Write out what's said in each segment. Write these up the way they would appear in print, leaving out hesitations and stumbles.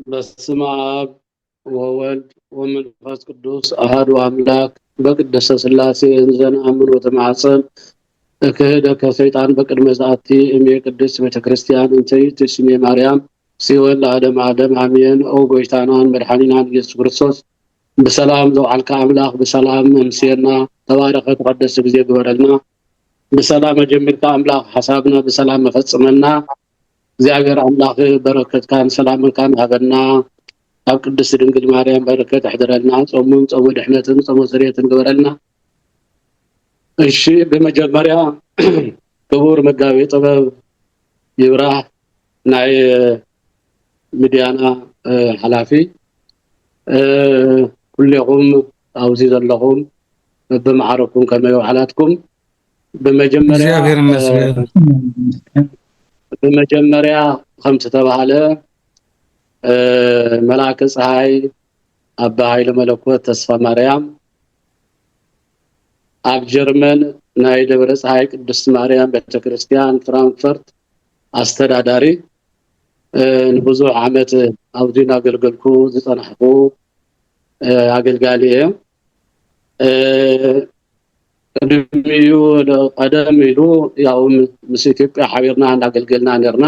በስመ አብ ወወልድ ወመንፈስ ቅዱስ አሐዱ አምላክ በቅድስተ ሥላሴ እንዘንአምን ወተማፀን እክህደከ ሰይጣን በቅድመ ሰዓቲ ቅድስት ቤተክርስቲያን እንተይት ስሜ ማርያም ሲወል ለዓለም ዓለም አሜን። ኦ ጎይታናን መድኃኒናን ኢየሱስ ክርስቶስ በሰላም ዘውዓልከ አምላክ በሰላም እምሴና ተባረከ ተቀደስ ጊዜ ግበረልና በሰላም ጀምርካ አምላክ ሐሳብና በሰላም መፈጽመና እግዚአብሔር አምላክ በረከትካን ሰላምካን ሀበና ኣብ ቅድስት ድንግል ማርያም በረከት ይሕድረልና ጾሙን ጾሙ ድሕነትን ጾሙ ስርየትን ግበረልና። እሺ በመጀመሪያ ክቡር መጋቤ ጥበብ ይብራህ ናይ ሚድያና ኃላፊ ኩልኩም ኣብዚ ዘለኹም በመዓረኩም ከመይ ዋዕላትኩም በመጀመሪያ ከምቲ ተባሃለ መልአከ ፀሐይ አባ ኃይለ መለኮት ተስፋ ማርያም ኣብ ጀርመን ናይ ደብረ ፀሐይ ቅድስት ማርያም ቤተክርስቲያን ፍራንክፈርት አስተዳዳሪ ንብዙሕ ዓመት ኣብዚን ኣገልገልኩ ዝፀናሕኩ ኣገልጋሊ እየ። ቀደም ኢሉ ያው ምስ ኢትዮጵያ ሓቢርና እንዳገልገልና ነርና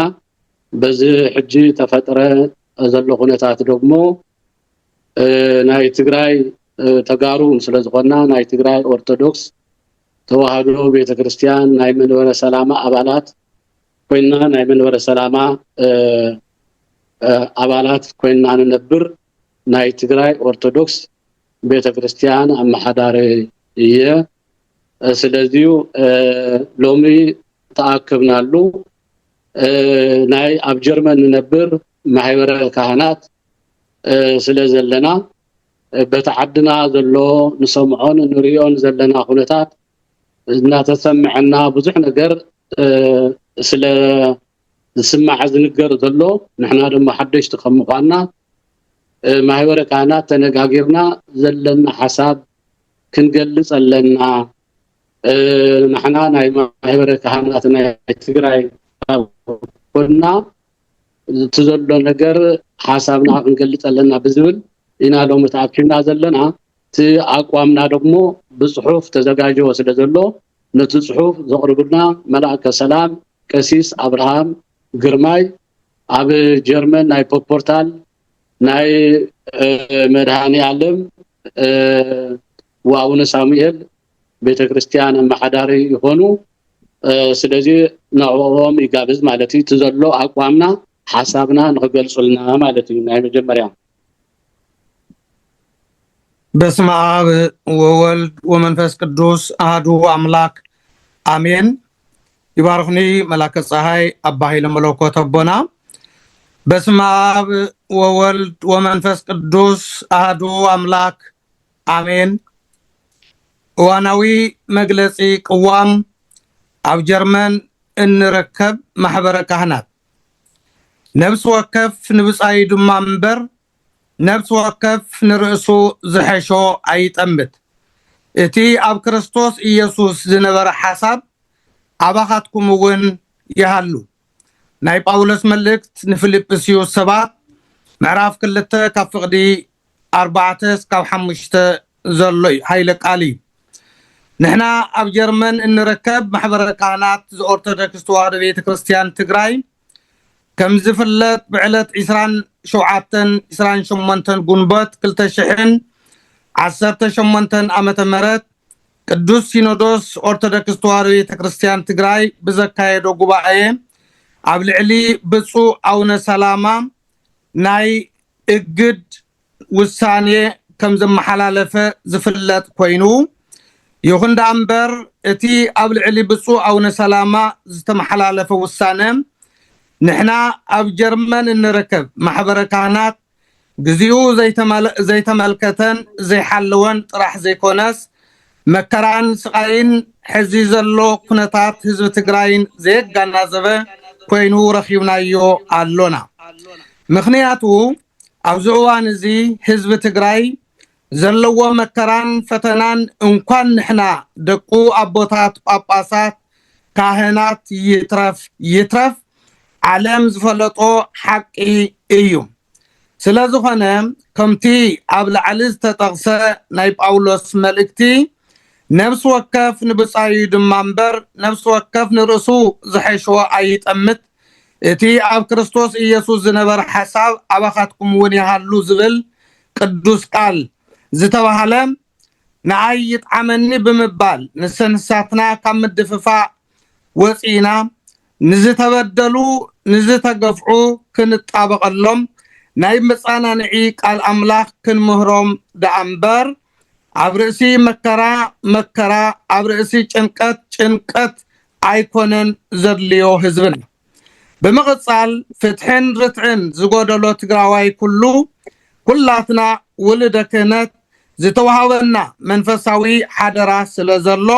በዚ ሕጂ ተፈጥረ ዘሎ ኩነታት ደግሞ ናይ ትግራይ ተጋሩ ስለዝኾና ናይ ትግራይ ኦርቶዶክስ ተዋህዶ ቤተክርስቲያን ናይ መንበረ ሰላማ አባላት ኮይና ናይ መንበረ ሰላማ አባላት ኮይና ነብር ናይ ትግራይ ኦርቶዶክስ ቤተክርስቲያን አማሓዳሪ እየ። ስለዚህ ሎሚ ተኣክብናሉ ናይ ኣብ ጀርመን ነብር ማሕበረ ካህናት ስለዘለና በተዓድና ዘሎ ንሰምዖን ንሪኦን ዘለና ኩነታት እናተሰምዐና ብዙሕ ነገር ስለ ዝስማዕ ዝንገር ዘሎ ንሕና ድማ ሓደሽቲ ከም ምዃንና ማሕበረ ካህናት ተነጋጊርና ዘለና ሓሳብ ክንገልጽ ኣለና። ንሕና ናይ ማሕበረ ካህናት ናይ ትግራይ ኮና ትዘሎ ነገር ሓሳብና ክንገልጽ ኣለና ብዝብል ኢና ሎሚ ተኣኪብና ዘለና። እቲ ኣቋምና ደግሞ ብፅሑፍ ተዘጋጅዎ ስለ ዘሎ ነቲ ፅሑፍ ዘቕርቡልና መልአከ ሰላም ቀሲስ አብርሃም ግርማይ ኣብ ጀርመን ናይ ፖርታል ናይ መድኃኔ ዓለም ወአቡነ ሳሙኤል ቤተክርስቲያን አማሓዳሪ ይሆኑ። ስለዚህ ንዕኦም ይጋብዝ ማለት እዩ ትዘሎ ኣቋምና ሓሳብና ንክገልጹልና ማለት እዩ። ናይ መጀመሪያ በስመ አብ ወወልድ ወመንፈስ ቅዱስ አሐዱ አምላክ አሜን። ይባርክኒ መልአከ ፀሐይ አባ ኃይለ መለኮት አቦና። በስመ አብ ወወልድ ወመንፈስ ቅዱስ አሐዱ አምላክ አሜን። እዋናዊ መግለጺ ቅዋም ኣብ ጀርመን እንረከብ ማሕበረ ካህናት ነብስ ወከፍ ንብጻይ ድማ እምበር ነብስ ወከፍ ንርእሱ ዝሐሾ ኣይጠምት። እቲ ኣብ ክርስቶስ ኢየሱስ ዝነበረ ሓሳብ ኣባኻትኩም እውን ይሃሉ። ናይ ጳውሎስ መልእክት ንፊልጵስዩስ ሰባት ምዕራፍ 2 ካብ ፍቕዲ 4 እስካብ 5 ዘሎ ሃይለ ቃል እዩ። ንሕና ኣብ ጀርመን እንረከብ ማሕበረ ካህናት ዘኦርቶዶክስ ተዋህዶ ቤተክርስቲያን ትግራይ ከም ዝፍለጥ ብዕለት 27 ጉንበት 2018 ዓመተ ምህረት ቅዱስ ሲኖዶስ ኦርቶዶክስ ተዋህዶ ቤተክርስቲያን ትግራይ ብዘካየዶ ጉባኤ ኣብ ልዕሊ ብፁዕ ኣቡነ ሰላማ ናይ እግድ ውሳኔ ከም ዘመሓላለፈ ዝፍለጥ ኮይኑ ይኹን ዳምበር እቲ ኣብ ልዕሊ ብፁዕ ኣቡነ ሰላማ ዝተመሓላለፈ ውሳነ ንሕና ኣብ ጀርመን እንረከብ ማሕበረ ካህናት ግዚኡ ዘይተመልከተን ዘይሓለወን ጥራሕ ዘይኮነስ መከራን ስቃይን ሕዚ ዘሎ ኩነታት ህዝቢ ትግራይን ዘየጋናዘበ ኮይኑ ረኺብናዮ ኣሎና። ምክንያቱ ኣብዚ እዋን እዚ ህዝቢ ትግራይ ዘለዎ መከራን ፈተናን እንኳን ንሕና ደቁ ኣቦታት ጳጳሳት ካህናት ይትረፍ ዓለም ዝፈለጦ ሓቂ እዩ። ስለዝኾነ ከምቲ ኣብ ላዕሊ ዝተጠቕሰ ናይ ጳውሎስ መልእክቲ ነፍሲ ወከፍ ንብፃዩ ድማ እምበር ነፍሲ ወከፍ ንርእሱ ዝሐሽዎ ኣይጠምት እቲ ኣብ ክርስቶስ ኢየሱስ ዝነበረ ሓሳብ ኣባኻትኩም እውን ይሃሉ ዝብል ቅዱስ ቃል ዝተባሃለ ንዓይ ይጥዓመኒ ብምባል ንሰንሳትና ካብ ምድፍፋዕ ወፂና ንዝተበደሉ ንዝተገፍዑ ክንጣበቐሎም ናይ መፃናንዒ ቃል ኣምላኽ ክንምህሮም ደኣ እምበር ኣብ ርእሲ መከራ ኣብ ርእሲ ጭንቀት ኣይኮነን ዘድልዮ ህዝብን ብምቕፃል ፍትሕን ርትዕን ዝጎደሎ ትግራዋይ ኩላትና ውልደ ክህነት ዝተዋሃበና መንፈሳዊ ሓደራ ስለ ዘሎ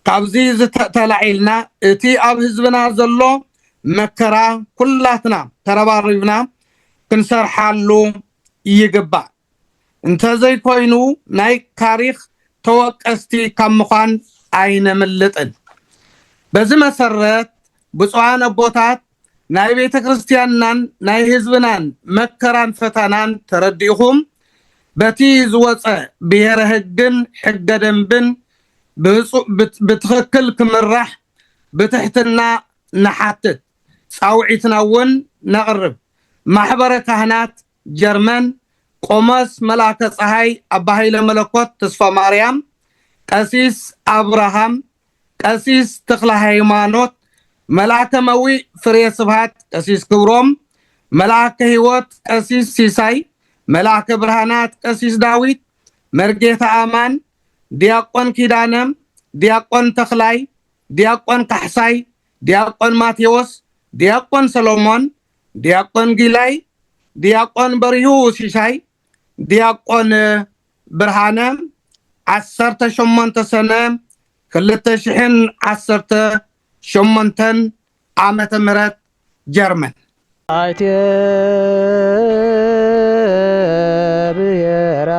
ካብዚ ዝተላዒልና እቲ ኣብ ህዝብና ዘሎ መከራ ኩላትና ተረባሪብና ክንሰርሓሉ ይግባእ እንተዘይኮይኑ ናይ ታሪክ ተወቀስቲ ካብ ምዃን ኣይነምልጥን በዚ መሰረት ብፁዓን ኣቦታት ናይ ቤተ ክርስቲያንናን ናይ ህዝብናን መከራን ፈተናን ተረዲእኹም በቲ ዝወፀ ብሔረ ህግን ሕገ ደንብን ብትኽክል ክምራሕ ብትሕትና ንሓትት ፃውዒትና እውን ነቕርብ ማሕበረ ካህናት ጀርመን ቆሞስ መላከ ፀሓይ ኣባ ሃይለ መለኮት ተስፋ ማርያም ቀሲስ አብርሃም ቀሲስ ተክለ ሃይማኖት መላከ መዊ ፍሬ ስብሃት ቀሲስ ክብሮም መላከ ህይወት ቀሲስ ሲሳይ መላከ ብርሃናት ቀሲስ ዳዊት መርጌታ አማን ዲያቆን ኪዳነም ዲያቆን ተክላይ ዲያቆን ካሕሳይ ዲያቆን ማቴዎስ ዲያቆን ሰሎሞን ዲያቆን ጊላይ ዲያቆን በሪሁ ሲሳይ ዲያቆን ብርሃነ 18 ሰነ 2018 ዓመተ ምህረት ጀርመን አይቴ ብሔራ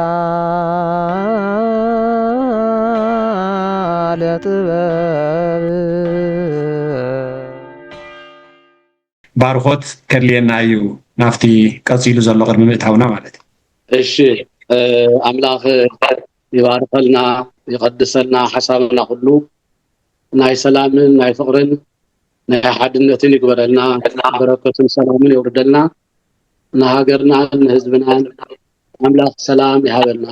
ለጥበብ ባርኮት ከልየና እዩ ናፍቲ ቀፂሉ ዘሎ ቅድሚ ምእታውና ማለት እሺ አምላኽ ይባርከልና ይቀድሰልና ሓሳብና ሁሉ ናይ ሰላምን ናይ ፍቅርን ናይ ሓድነትን ይግበረልና በረከትን ሰላምን ይወርደልና ንሃገርና ንህዝብና አምላኽ ሰላም ይሃበልና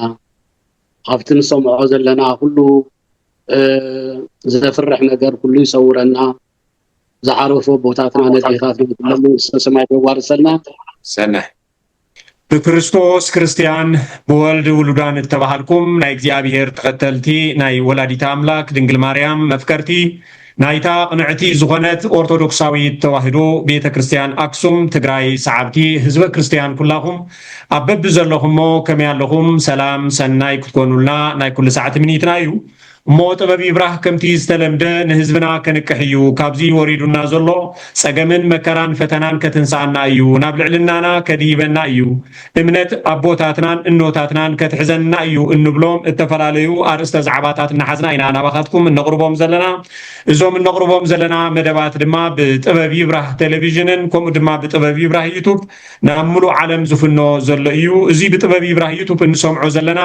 ካብትን ሰምዖ ዘለና ሁሉ ዘፍርሕ ነገር ሁሉ ይሰውረና زعرف بوتاتنا نتيخات لمن سماي بوارسلنا سنة بكريستوس كريستيان بولد ولدان التبهالكم ناي እግዚአብሔር ተከተልቲ ናይ ወላዲት አምላክ ድንግል ማርያም መፍከርቲ ናይታ ቅንዕቲ ዝኾነት ኦርቶዶክሳዊት ተዋህዶ ቤተ ክርስቲያን አክሱም ትግራይ ሰዓብቲ ህዝበ ክርስቲያን ኩላኹም አበብ ዘለኹም ከመይ ኣለኹም ሰላም ሰናይ ክትኮኑልና ናይ ኩሉ ሰዓት ምኒትና እዩ ሞ ጥበብ ይብራህ ከምቲ ዝተለምደ ንህዝብና ከንቅሕዩ ካብዚ ወሪዱና ዘሎ ፀገምን መከራን ፈተናን ከትንሳአና እዩ ናብ ልዕልናና ከዲበና እዩ እምነት አቦታትናን እኖታትናን ከትሕዘና እዩ እንብሎም እተፈላለዩ አርእስተ ዛዕባታት እናሓዝና ኢና ናባኻትኩም እንቕርቦም ዘለና እዞም እንቕርቦም ዘለና መደባት ድማ ብጥበብ ይብራህ ቴሌቪዥንን ከምኡ ድማ ብጥበብ ይብራህ ዩቱብ ናብ ሙሉእ ዓለም ዝፍኖ ዘሎ እዩ እዚ ብጥበብ ይብራህ ዩቱብ እንሰምዖ ዘለና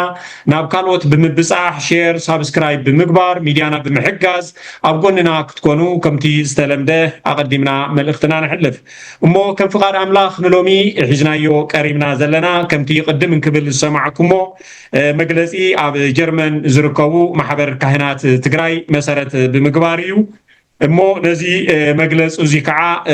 ናብ ካልኦት ብምብፃሕ ሼር ሳብስክራይብ بمقبار ميديانا بمحجاز أبغوننا كتكونوا كمتي استلمده أقدمنا ملختنا نحلف ومو كم فقار أملاخ نلومي حجنا يو كريمنا زلنا كمتي قدم كبل سمعكمو مجلسي أب جرمن زركوو محبر كهنات تجراي مسارة بمقباريو مو نزي مجلس أزيكعة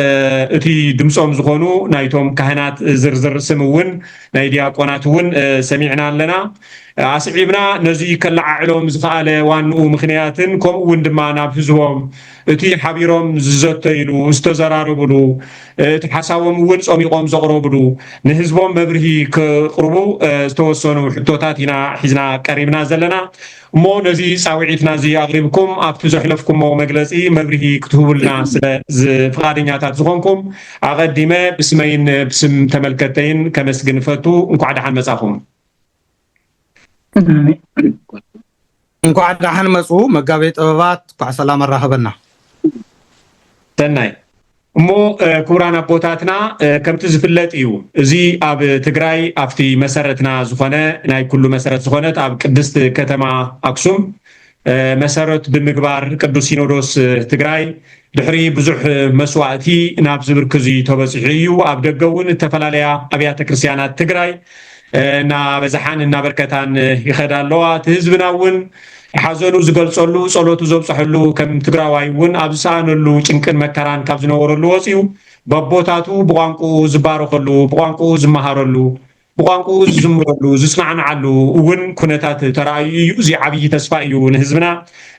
تي دمسوم زخونو نايتهم كهنات زرزر سمون نايديا قناتون سمعنا لنا عسعيبنا نزي كلا علوم زخالة وانو مخنياتن كم وندما نابهزوهم تي حبيرهم زتيلو استزرارو بدو تحساوهم ونصوم يقوم زغرو بدو نهزبهم مبرهي كقربو استوصنو حتوتاتنا حزنا كريمنا زلنا مو نزي ساوعيتنا زي أغربكم أبتو زحلفكم مو مجلسي مبرهي كتبولنا فقادينياتات زخونكم أغديمة بسمين بسم تملكتين كمسجن فتو نقعد عن مساهم እንኳን ደህና መጹ መጋቤ ጥበባት ኳ ሰላም ረሃበና ተናይ እሞ ክቡራን ኣቦታትና ከምቲ ዝፍለጥ እዩ እዚ ኣብ ትግራይ ኣብቲ መሰረትና ዝኾነ ናይ ኩሉ መሰረት ዝኾነት ኣብ ቅድስት ከተማ ኣክሱም መሰረት ብምግባር ቅዱስ ሲኖዶስ ትግራይ ድሕሪ ብዙሕ መስዋዕቲ ናብ ዝብርክዚ ተበፂሑ እዩ ኣብ ደገ እውን ተፈላለያ ኣብያተ ክርስቲያናት ትግራይ እናበዝሓን እናበርከታን ይኸዳ ኣለዋ እቲ ህዝብና እውን ሓዘኑ ዝገልጸሉ ጸሎቱ ዘብጽሐሉ ከም ትግራዋይ እውን ኣብ ዝሰኣነሉ ጭንቅን መከራን ካብ ዝነበረሉ ወፂኡ በቦታቱ ብቋንቁ ዝባረኸሉ ብቋንቁ ዝመሃረሉ ብቋንቁ ዝዝምረሉ ዝስማዕናዓሉ እውን ኩነታት ተራእዩ እዩ እዚ ዓብይ ተስፋ እዩ ንህዝብና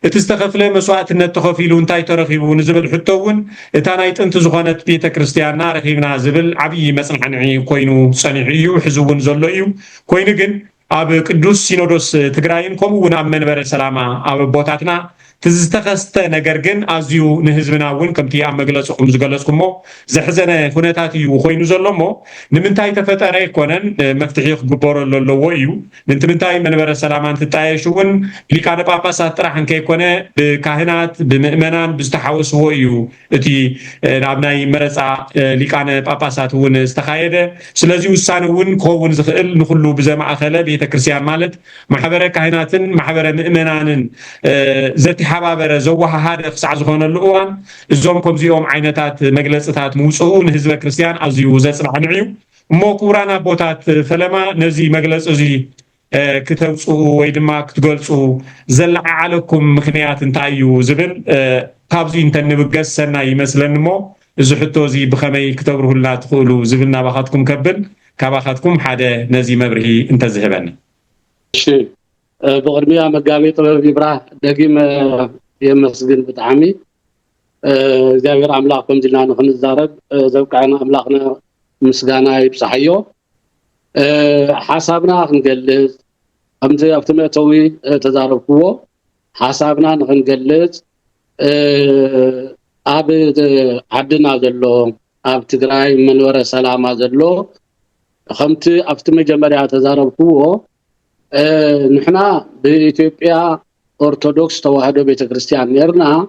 እቲ ዝተኸፍለ መስዋዕትነት ተኸፊሉ እንታይ ተረኺቡ ንዝብል ሕቶ እውን እታ ናይ ጥንቲ ዝኾነት ቤተ ክርስቲያንና ረኺብና ዝብል ዓብይ መጽናዕኒ ኮይኑ ጸኒሑ እዩ ሕዚ እውን ዘሎ እዩ ኮይኑ ግን ኣብ ቅዱስ ሲኖዶስ ትግራይን ከምኡ እውን ኣብ መንበረ ሰላማ ኣብ ቦታትና ትዝተኸስተ ነገር ግን ኣዝዩ ንህዝብና እውን ከምቲ ኣብ መግለጽኩም ዝገለጽኩሞ ዘሕዘነ ኩነታት እዩ ኮይኑ ዘሎ እሞ ንምንታይ ተፈጠረ ይኮነን መፍትሒ ክግበረሉ ኣለዎ እዩ ንምንታይ መንበረ ሰላማ እንትጣየሽ እውን ሊቃነ ጳጳሳት ጥራሕ እንከይኮነ ብካህናት ብምእመናን ብዝተሓወስዎ እዩ እቲ ናብ ናይ መረፃ ሊቃነ ጳጳሳት እውን ዝተኻየደ ስለዚ ውሳነ እውን ክኸውን ዝኽእል ንኩሉ ብዘማእኸለ ቤተ ክርስቲያን ማለት ማሕበረ ካህናትን ማሕበረ ምእመናንን ሓባበረ ዘወሃሃደ ክሳዕ ዝኾነሉ እዋን እዞም ከምዚኦም ዓይነታት መግለጽታት ምውፅኡ ንህዝበ ክርስቲያን ኣዝዩ ዘጽናዕኒ እዩ እሞ ክቡራን ኣቦታት ፈለማ ነዚ መግለፂ እዚ ክተውፅኡ ወይ ድማ ክትገልፁ ዘለዓዓለኩም ምክንያት እንታይ እዩ ዝብል ካብዚ እንተንብገስ ሰናይ ይመስለኒ እሞ እዚ ሕቶ እዚ ብኸመይ ክተብርሁልና ትኽእሉ ዝብል ናባኻትኩም ከብል ካባኻትኩም ሓደ ነዚ መብርሂ እንተዝህበኒ እሺ بقدمي مقامي طبيب إبراهيم دقيم يمسجن بتعمي زاوير أملاكم دلنا نخن الزارب زوجنا أملاكنا مسجانا يبصحيو حسابنا نجلس أمتى أفتمي توي تزارب قوة حسابنا نجلس أب عدنا ذلو أب تجراي من وراء سلام ذلو خمتي أفتمي جمريات تزارب قوة نحنا بإثيوبيا أرثوذكس توحيد بيت كريستيان نيرنا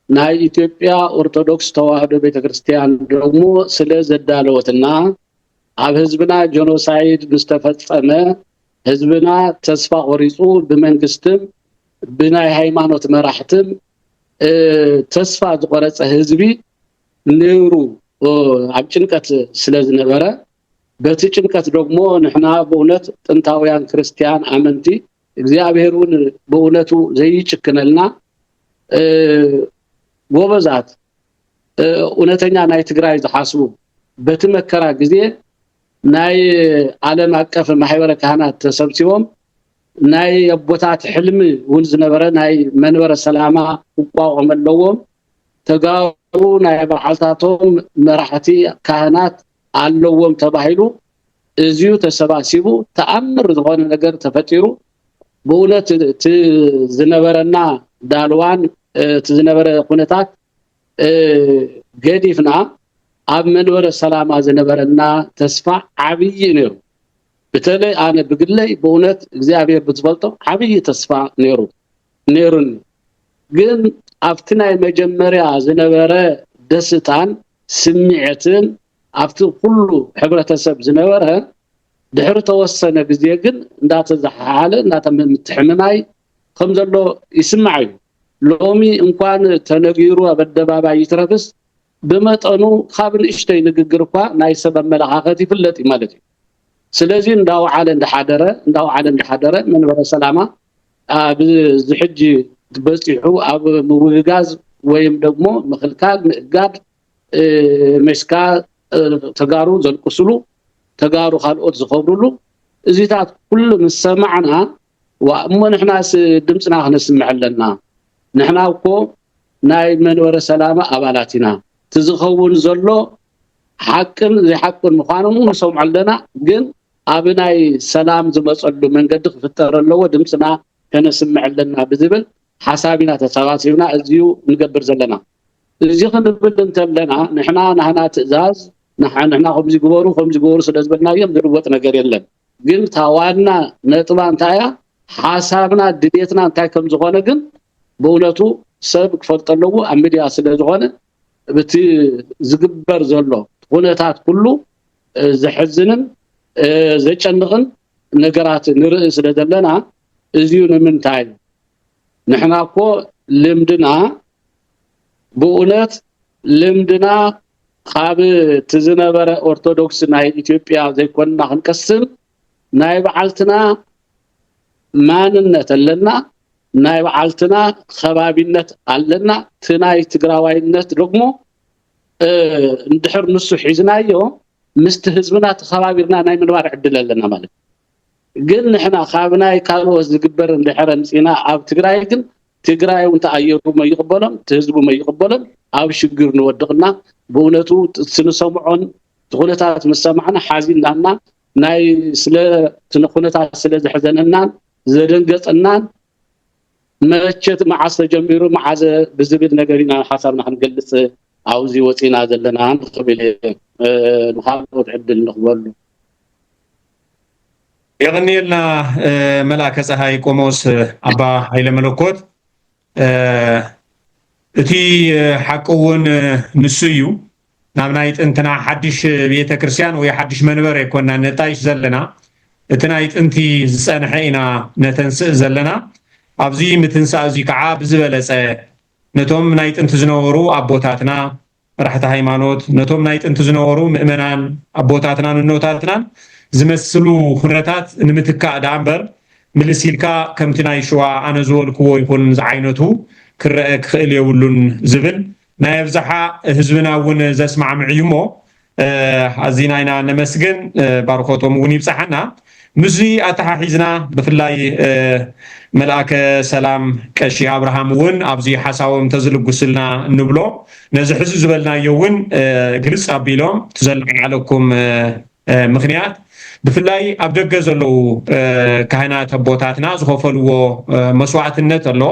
ناي إثيوبيا أرثوذكس توحيد بيت كريستيان دغمو سلا زدالوتنا اب حزبنا جنوسايد مستفصمه حزبنا تسفا قريصو بمنግስትም بناي ሃይማኖት መራሕትም ተስፋ ዝቆረጸ ህዝቢ ነሩ ኣብ ጭንቀት ስለዝነበረ በቲ ጭንቀት ደግሞ ንሕና በእውነት ጥንታውያን ክርስቲያን አመንቲ እግዚአብሔርን በእውነቱ ዘይጭክነልና ጎበዛት እውነተኛ ናይ ትግራይ ዝሓስቡ በቲ መከራ ጊዜ ናይ ዓለም አቀፍ ማህበረ ካህናት ተሰብስቦም ናይ አቦታት ሕልም እውን ዝነበረ ናይ መንበረ ሰላማ ቋቆመለዎም ተጋሩ ናይ በዓልታቶም መራሕቲ ካህናት አለዎም ተባሂሉ እዚዩ ተሰባሲቡ ተአምር ዝኾነ ነገር ተፈጢሩ በእውነት ዝነበረና ዳልዋን ዝነበረ ኩነታት ገዲፍና ኣብ መንበረ ሰላማ ዝነበረና ተስፋ ዓብይ ነይሩ በተለይ አነ በግለይ በእውነት እግዚአብሔር ብዝፈልጦ ዓብይ ተስፋ ነይሩን ግን ኣብቲ ናይ መጀመሪያ ዝነበረ ደስታን ስምዒትን ኣብቲ ኩሉ ሕብረተሰብ ዝነበረ ድሕሪ ተወሰነ ግዜ ግን እንዳተዛሓለ እንዳተምትሕምማይ ከም ዘሎ ይስማዕ ሎሚ እንኳን ተነጊሩ አበደባባይ ይትረክስ በመጠኑ ካብ ንእሽተይ ንግግር እኳ ናይ ሰብ መለኻኸት ይፍለጥ ማለት እዩ ስለዚህ እንዳው ዓለ እንደሓደረ መንበረ ሰላማ ኣብ ዝሕጂ በፂሑ ኣብ ምውጋዝ ወይም ደግሞ ምኽልካል ምእጋድ መስካ ተጋሩ ዘልቁስሉ ተጋሩ ካልኦት ዝኸብሩሉ እዚታት ኩሉ መስማዕና ወእሞ ንሕናስ ድምጽና ክነስምዐለና ንሕና እኮ ናይ መንበረ ሰላማ አባላትና ትዝኸውን ዘሎ ሓቅን ዘይሓቅን ምዃኑን ንሰምዐለና ግን ኣብ ናይ ሰላም ዝመጸሉ መንገዲ ክፍጠረለዎ ድምጽና ከነስምዐለና ብዝብል ሓሳቢና ተሰባሲብና እዚዩ ንገብር ዘለና እዚ ክንብል እንተለና ንሕና ትእዛዝ ንሕና ከምዚ ግበሩ ስለዝበልናዮም ዝርወጥ ነገር የለን ግን ታዋና ነጥባ እንታያ ሓሳብና ድሌትና እንታይ ከም ዝኾነ ግን በእውነቱ ሰብ ክፈልጠለዎ ኣብ ሚድያ ስለዝኾነ بتي زغبر زلو ሁነታት ሁሉ زحزنن زጨንቕን ነገራት ንርኢ ስለ ዘለና እዚዩ ንምንታይ ንሕና እኮ ልምድና ብኡነት ልምድና ካብ ትዝነበረ ኦርቶዶክስ ናይ ኢትዮጵያ ዘይኮንና ክንቀስም ናይ በዓልትና ማንነት ኣለና ናይ በዓልትና ከባቢነት ኣለና ትናይ ትግራዋይነት ደግሞ እንድሕር ንሱ ሒዝናዮ ምስቲ ህዝብና ተኸባቢርና ናይ ምንባር ዕድል ኣለና ማለት ግን ንሕና ካብ ናይ ካልኦት ዝግበር እንድሕር ንጽና ኣብ ትግራይ ግን ትግራይ ወንተኣየሩ መይቅበሎም ትህዝቡ መይቅበሎም ኣብ ሽግር ንወድቕና በእውነቱ ስንሰምዖን ኩነታት መሰማዕና ሓዚናና ናይ ስለ ኩነታት ስለ ዝሕዘነና ዘደንገጽናን መቸት መዓስ ተጀሚሩ መዓዝ ብዝብል ነገርና ሓሳብና ክንገልጽ አውዚ ወጪና ዘለና አንخبل ንኻልኦት ዕድል ንኽበሉ يغنيلنا ملاك ፀሐይ ቆሞስ አባ ኃይለ መለኮት እቲ ሓቅውን ንስዩ ናብ ናይ ጥንትና ሓድሽ ቤተ ክርስቲያን ወይ ሓድሽ መንበር ይኮና ነጣይሽ ዘለና እቲ ናይ ጥንቲ ዝጸንሐ ኢና ነተንስእ ዘለና ኣብዚ ምትንሳእ እዚ ከዓ ብዝበለጸ ነቶም ናይ ጥንቲ ዝነበሩ አቦታትና ራሕተ ሃይማኖት ነቶም ናይ ጥንቲ ዝነበሩ ምእመናን አቦታትና ንኖታትና ዝመስሉ ሁነታት ንምትካእ ዳምበር ምልሲልካ ከምቲ ናይ ሸዋ ኣነ ዝበልክዎ ይኹን ዝዓይነቱ ክረአ ክኽእል የብሉን ዝብል ናይ ኣብዝሓ ህዝብና እውን ዘስማዕምዕ እዩ እሞ ኣዚና ኢና ነመስግን ባርኮቶም እውን ይብፅሓና ምዚ ኣተሓሒዝና ብፍላይ መልአከ ሰላም ቀሺ አብርሃም እውን ኣብዚ ሓሳቦም ተዝልጉስልና ንብሎ ነዚ ሕዚ ዝበልናዮ እውን ግልጽ ኣቢሎም ትዘልዓለኩም ምኽንያት ብፍላይ ኣብ ደገ ዘለው ካህናት ኣቦታትና ዝኸፈልዎ መስዋዕትነት ኣሎ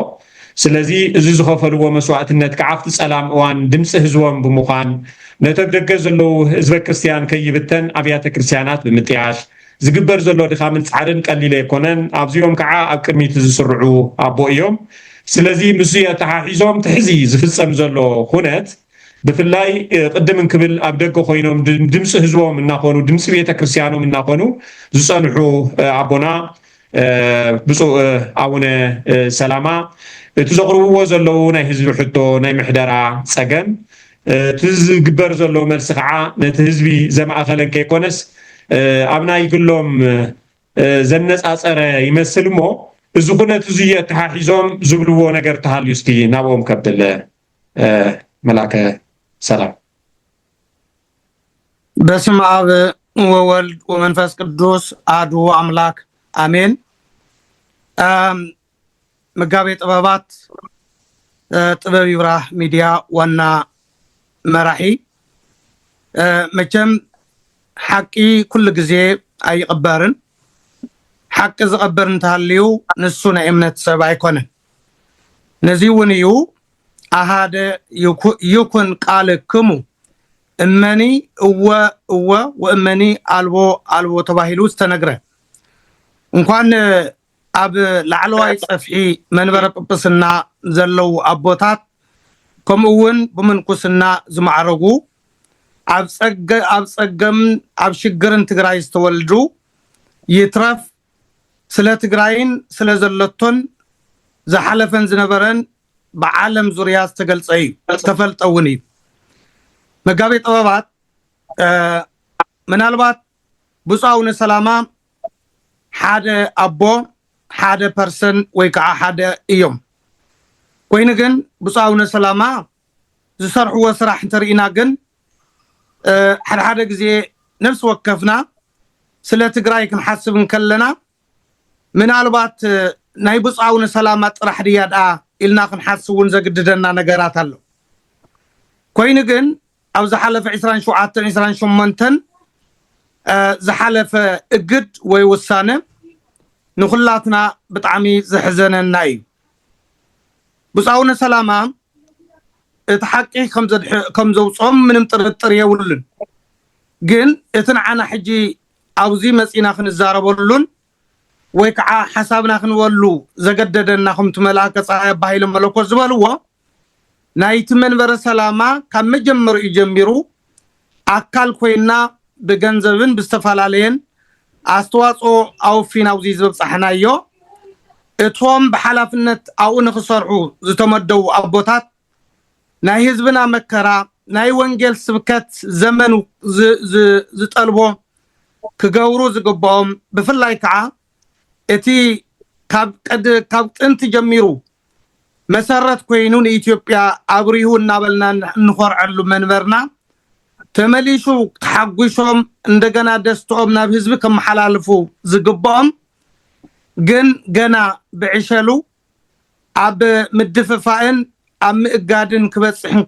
ስለዚ እዚ ዝኸፈልዎ መስዋዕትነት ከዓፍቲ ጸላም እዋን ድምፂ ህዝቦም ብምዃን ነቶም ደገ ዘለው ህዝበ ክርስቲያን ከይብተን ኣብያተ ክርስቲያናት ብምጥያሽ ዝግበር ዘሎ ድኻምን ጻዕርን ቀሊል ኣይኮነን ኣብዚኦም ከዓ ኣብ ቅድሚት ዝስርዑ ኣቦ እዮም ስለዚ ምስ የተሓሒዞም ትሕዚ ዝፍጸም ዘሎ ሁነት ብፍላይ ቅድም ክብል ኣብ ደገ ኮይኖም ድምፂ ህዝቦም እናኾኑ ድምፂ ቤተ ክርስቲያኖም እናኾኑ ዝጸንሑ ኣቦና ብፁዕ ኣቡነ ሰላማ እቲ ዘቕርብዎ ዘለው ናይ ህዝቢ ሕቶ ናይ ምሕደራ ጸገም እቲ ዝግበር ዘሎ መልሲ ከዓ ነቲ ህዝቢ ዘማእኸለን ከይኮነስ ኣብ ናይ ግሎም ዘነጻጸረ ይመስል እሞ እዚ ኩነት እዚ የተሓሒዞም ዝብልዎ ነገር ተሃልዩ እስኪ ናብኦም ከብል መላከ ሰላም በስመ አብ ወወልድ ወመንፈስ ቅዱስ አሐዱ አምላክ አሜን። መጋቤ ጥበባት ጥበብ ይብራህ ሚዲያ ዋና መራሒ መቸም ሓቂ ኩሉ ግዜ ኣይቕበርን ሓቂ ዝቐበር እንተሃልዩ ንሱ ናይ እምነት ሰብ ኣይኮነን ነዚ እውን እዩ ኣሃደ ይኩን ቃልክሙ እመኒ እወ ወእመኒ አልቦ አልቦ ተባሂሉ ዝተነግረ እንኳን ኣብ ላዕለዋይ ፀፍሒ መንበረ ጵጵስና ዘለው ኣቦታት ከምኡ እውን ብምንኩስና ዝማዕረጉ ኣብ ጸገም ኣብ ሽግርን ትግራይ ዝተወልዱ ይትረፍ ስለ ትግራይን ስለ ዘለቶን ዝሓለፈን ዝነበረን بعالم ዙርያ ዝተገልጸ እዩ ተፈልጠውን እዩ መጋቤ ጥበባት ምናልባት ብፁዕ ሰላማ ሓደ ኣቦ ሓደ ፐርሰን ወይ ከዓ ሓደ እዮም ኮይኑ ግን ብፁዕ ሰላማ ዝሰርሕዎ ስራሕ እንተሪኢና ግን ሓደ ግዜ ነፍስ ወከፍና ስለ ትግራይ ክንሓስብ እንከለና ምናልባት ናይ ብፁዕ ሰላማ ጥራሕ ድያዳ ኢልና ክንሓስቡን ዘግድደና ነገራት ኣሎ ኮይኑ ግን ኣብ ዝሓለፈ 27 28 ዝሓለፈ እግድ ወይ ውሳነ ንኹላትና ብጣዕሚ ዝሕዘነና እዩ ብፁዕ ሰላማ እቲ ሓቂ ከም ዘውጾም ምንም ጥርጥር የብሉን ግን እቲ ንዓና ሕጂ ኣብዚ መጺና ክንዛረበሉን ወይ ከዓ ሓሳብና ክንወሉ ዘገደደና ከም ትመላከ ፀሐይ ባሂለ መለኮት ዝበልዎ ናይቲ መንበረ ሰላማ ካብ መጀመሩ ይጀምሩ ኣካል ኮይና ብገንዘብን ብዝተፈላለየን ኣስተዋጽኦ ኣውፊናው ዝበጽሕናዮ እቶም በሓላፍነት ኣው ንኽሰርሑ ዝተመደቡ ኣቦታት ናይ ህዝብና መከራ ናይ ወንጌል ስብከት ዘመኑ ዝጠልቦ ክገብሩ ዝግባኦም ብፍላይ ከዓ እቲ ካብ ጥንቲ ጀሚሩ መሰረት ኮይኑ ንኢትዮጵያ አብሪሁ እናበልና እንኾርዓሉ መንበርና ተመሊሹ ተሓጉሾም እንደገና ደስተኦም ናብ ህዝቢ ከመሓላልፉ ዝግባኦም ግን ገና ብዕሸሉ ኣብ ምድፍፋእን ኣብ ምእጋድን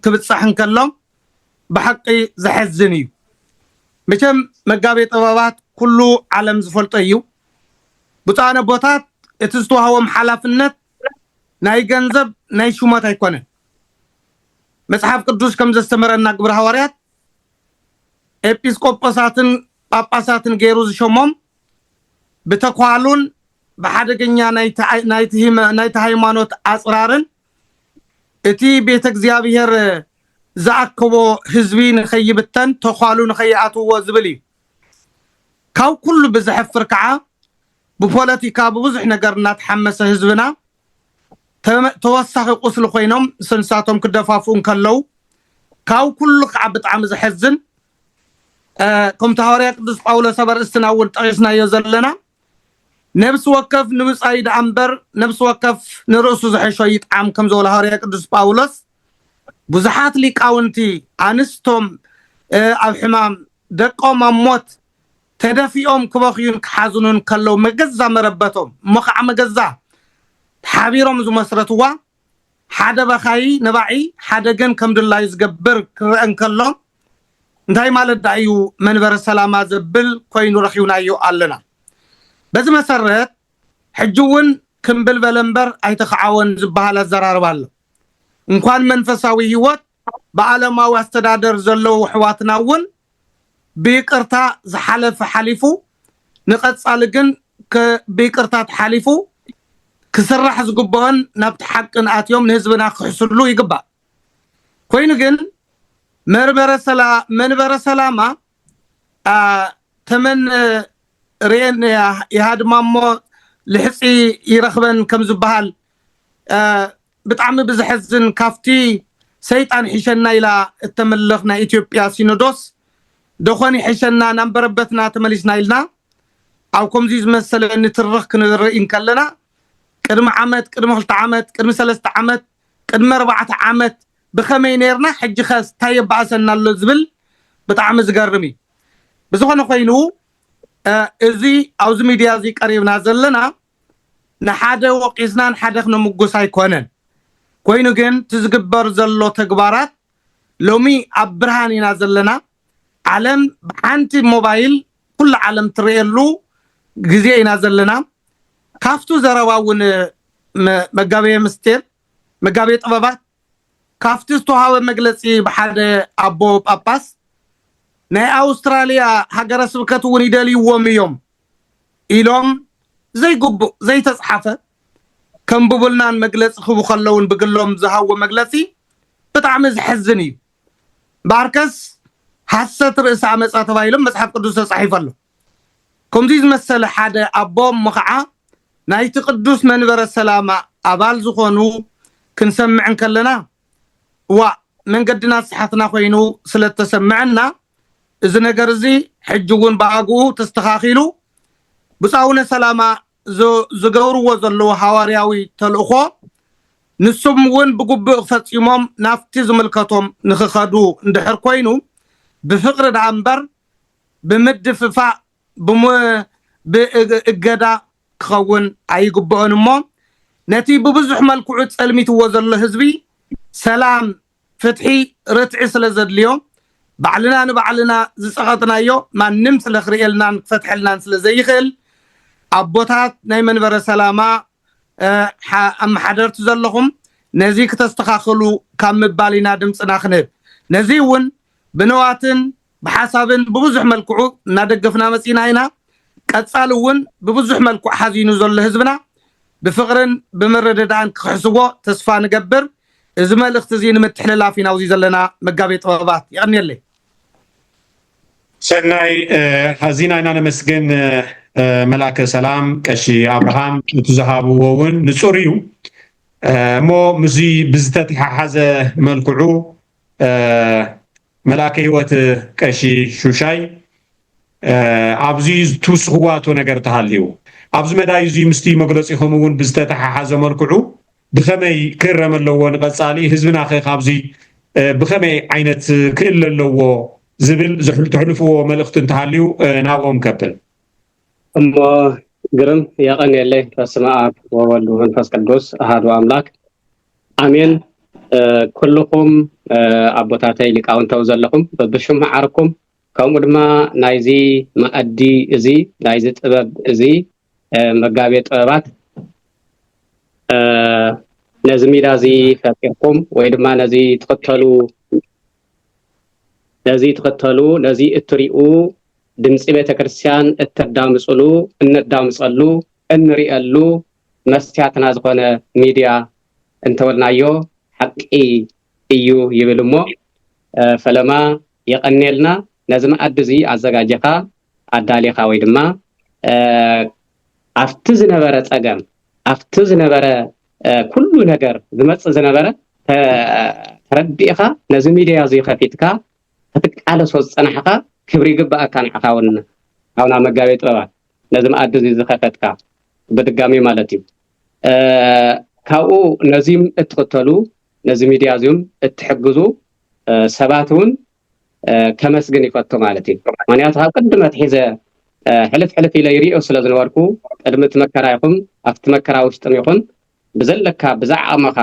ክብጽሕን ከሎም ብሓቂ ዘሕዝን እዩ መቸም መጋቤ ጥበባት ኩሉ ዓለም ዝፈልጦ እዩ ብጣዕነ ቦታት እቲ ዝተዋህቦም ሓላፍነት ናይ ገንዘብ ናይ ሹመት ኣይኮነን መጽሐፍ ቅዱስ ከም ዘስተምረና ግብረ ሐዋርያት ኤጲስቆጶሳትን ጳጳሳትን ገይሩ ዝሾሞም ብተኳሉን በሓደገኛ ናይቲ ሃይማኖት ኣጽራርን እቲ ቤተ እግዚአብሔር ዝኣክቦ ህዝቢ ንኸይብተን ተኳሉ ንኸይኣትዎ ዝብል እዩ ካብ ኩሉ ብዝሕፍር ከዓ ብፖለቲካ ብብዙሕ ነገር እናተሓመሰ ህዝብና ተወሳኺ ቁስሊ ኮይኖም ስንሳቶም ክደፋፍኡን ከለው ካብ ኩሉ ከዓ ብጣዕሚ ዝሕዝን ከም ሐዋርያ ቅዱስ ጳውሎስ አበርእስትና እውን ጠቂስናዮ ዘለና ነብስ ወከፍ ንብጻይ ዳንበር ነብስ ወከፍ ንርእሱ ዝሕሾ ይጣም ከም ዘበለ ሐዋርያ ቅዱስ ጳውሎስ ብዙሓት ሊቃውንቲ ኣንስቶም ኣብ ሕማም ደቆም ኣብ ሞት ተደፊኦም ክበኽዩን ክሓዝኑን ከለው መገዛ መረበቶም መኸዓ መገዛ ሓቢሮም ዝመስረትዋ ሓደ በኻይ ነባዒ ሓደ ግን ከም ድላይ ዝገብር ክረአን ከሎ እንታይ ማለት ዳዩ መንበረ ሰላማ ዘብል ኮይኑ ረኺውናዮ ኣለና በዚ መሰረት ሕጅውን ክንብል በለምበር ኣይተኸዓወን ዝበሃል ኣዘራርባ ኣሎ እንኳን መንፈሳዊ ህይወት በዓለማዊ አስተዳደር ዘለው ሕዋትና እውን ብይቅርታ ዝሓለፈ ሓሊፉ ንቐጻሊ ግን ብይቅርታ ተሓሊፉ ክስራሕ ዝግባኦን ናብቲ ሓቅን ኣትዮም ንህዝብና ክሕስሉ ይግባእ ኮይኑ ግን መንበረ ሰላማ ተመን ሬን ይሃድማሞ ልሕፂ ይረኽበን ከም ዝበሃል ብጣዕሚ ብዝሕዝን ካፍቲ ሰይጣን ሒሸና ኢላ እተመለኽና ኢትዮጵያ ሲኖዶስ ደኾኒ ሒሸና ናንበረበትና ተመሊስና ኢልና ኣብ ከምዚ ዝመሰለ ንትርኽ ክንርኢን ከለና ቅድሚ ዓመት ቅድሚ 2 ዓመት ቅድሚ 3 ዓመት ቅድሚ 4 ዓመት ብኸመይ ነርና ሕጂ ኸስ ታየባሰና ኣሎ ዝብል ብጣዕሚ ዝገርም እዩ ብዝኾነ ኮይኑ እዚ ኣብዚ ሚድያ እዚ ቀሪብና ዘለና ንሓደ ወቂስናን ሓደ ክንምጉስ ኣይኮነን ኮይኑ ግን ትዝግበር ዘሎ ተግባራት ሎሚ ኣብ ብርሃን ኢና ዘለና ዓለም ብሓንቲ ሞባይል ኩሉ ዓለም ትርእየሉ ግዜ ኢና ዘለና ካፍቱ ዘረባውን መጋቤ ምስጢር መጋቤ ጥበባት ካፍቱ ዝተዋሃበ መግለጺ ብሓደ ኣቦ ጳጳስ ናይ ኣውስትራልያ ሃገረ ስብከት እውን ይደልይዎም እዮም ኢሎም ዘይግቡእ ዘይተጻሓፈ ከም ብቡልናን መግለጺ ክቡ ከለውን ብግሎም ዝሃዎ መግለጺ ብጣዕሚ ዝሕዝን እዩ ባርከስ ሓሰት ርእሰ ኣመጻ ተባሂሎም መጽሐፍ ቅዱስ ተጻሒፉ ኣሎ ከምዚ ዝመሰለ ሓደ ኣቦ መኸዓ ናይቲ ቅዱስ መንበረ ሰላማ ኣባል ዝኾኑ ክንሰምዕን ከለና መንገድና ስሓትና ኮይኑ ስለተሰምዐና እዚ ነገር እዚ ሕጂ እውን ባኣግኡ ተስተኻኺሉ ብጻውነ ሰላማ ዝገብርዎ ዘለዎ ሐዋርያዊ ተልእኾ ንሱም እውን ብግቡእ ፈጺሞም ናፍቲ ዝምልከቶም ንኽኸዱ እንድሕር ኮይኑ ብፍቕሪ ዳንበር ብምድፍፋእ ብእገዳ ክኸውን ኣይግብኦን እሞ ነቲ ብብዙሕ መልክዑ ጸልሚትዎ ዘሎ ህዝቢ ሰላም ፍትሒ ርትዒ ስለ ዘድልዮም ባዕልና ንባዕልና ዝጸቐጥናዮ ማንም ስለ ክርእየልናን ክፈትሐልናን ስለ ዘይኽእል ኣቦታት ናይ መንበረ ሰላማ ኣመሓደርቲ ዘለኹም ነዚ ክተስተኻኽሉ ካብ ምባል ኢና ድምፅና ክንህብ ነዚ እውን ብንዋትን ብሓሳብን ብብዙሕ መልክዑ እናደገፍና መጺና ኢና ቀጻሊ እውን ብብዙሕ መልክዑ ሓዚኑ ዘሎ ህዝብና ብፍቕርን ብምርድዳእን ክሕስቦ ተስፋ ንገብር إذا ما الاختزين متحلل فينا وزي زلنا مقابي طبابات يعني اللي سناي حزينا أنا نمسجن ملاك سلام كشي أبراهام تزهابو وون نصوريو مو مزي بزتتي حازة ملكعو ملاك هوت كشي شوشاي أبزي توسخواتو نجر تهاليو أبز مداي زي مستي مقلص يخمون بزتتي حازة ملكعو بخمي كرم اللوون قصالي حزبنا أخي خابزي بخمي عينت كل اللوو زبل زحل تحلفو ملخت انتهاليو ناوهم كبل أما قرن يقن يلي فسماء وولد ومنفس قدوس أحد وأملاك آمين كلكم أبوتاتي لكاون توزل لكم ببشم معاركم كوم دما نايزي مأدي إزي نايزي تباب إزي مقابية تبابات نزمي رازي فاكركم ويدما نزي تقتلو نزي اتريقو دمسي بيتا كريستيان التدامسلو الندامسلو النريقلو مسياتنا زغونا ميديا انتولنايو حقي ايو يبلمو فلما يقنيلنا لازم ادزي ازغاجخا اداليخا ويدما افتز نبره صقم افتز نبره كل ነገር ዝመጽ ዝነበረ ተረዲኻ ነዚ ሚድያ እዚ ከፊትካ ተቃለሶ ጽናሕኻ ክብሪ ግባእካ ንሓኻውን አሁን መጋቤ ጥበባት ነዚ ማዕድዝ ዝኸፈትካ በድጋሚ ማለት እዩ ካኡ ነዚም እትከተሉ ነዚ ሚድያ እዚም እትሕግዙ ሰባቱን ከመስግን ይፈቶ ማለት እዩ ማንያት ካብ ቅድመት ሒዘ ሕልፍ ኢለ ይሪኦ ስለዝነበርኩ ቅድመት መከራ ይኹም ኣብቲ መከራ ውሽጥም ይኹን بزلك بزعمك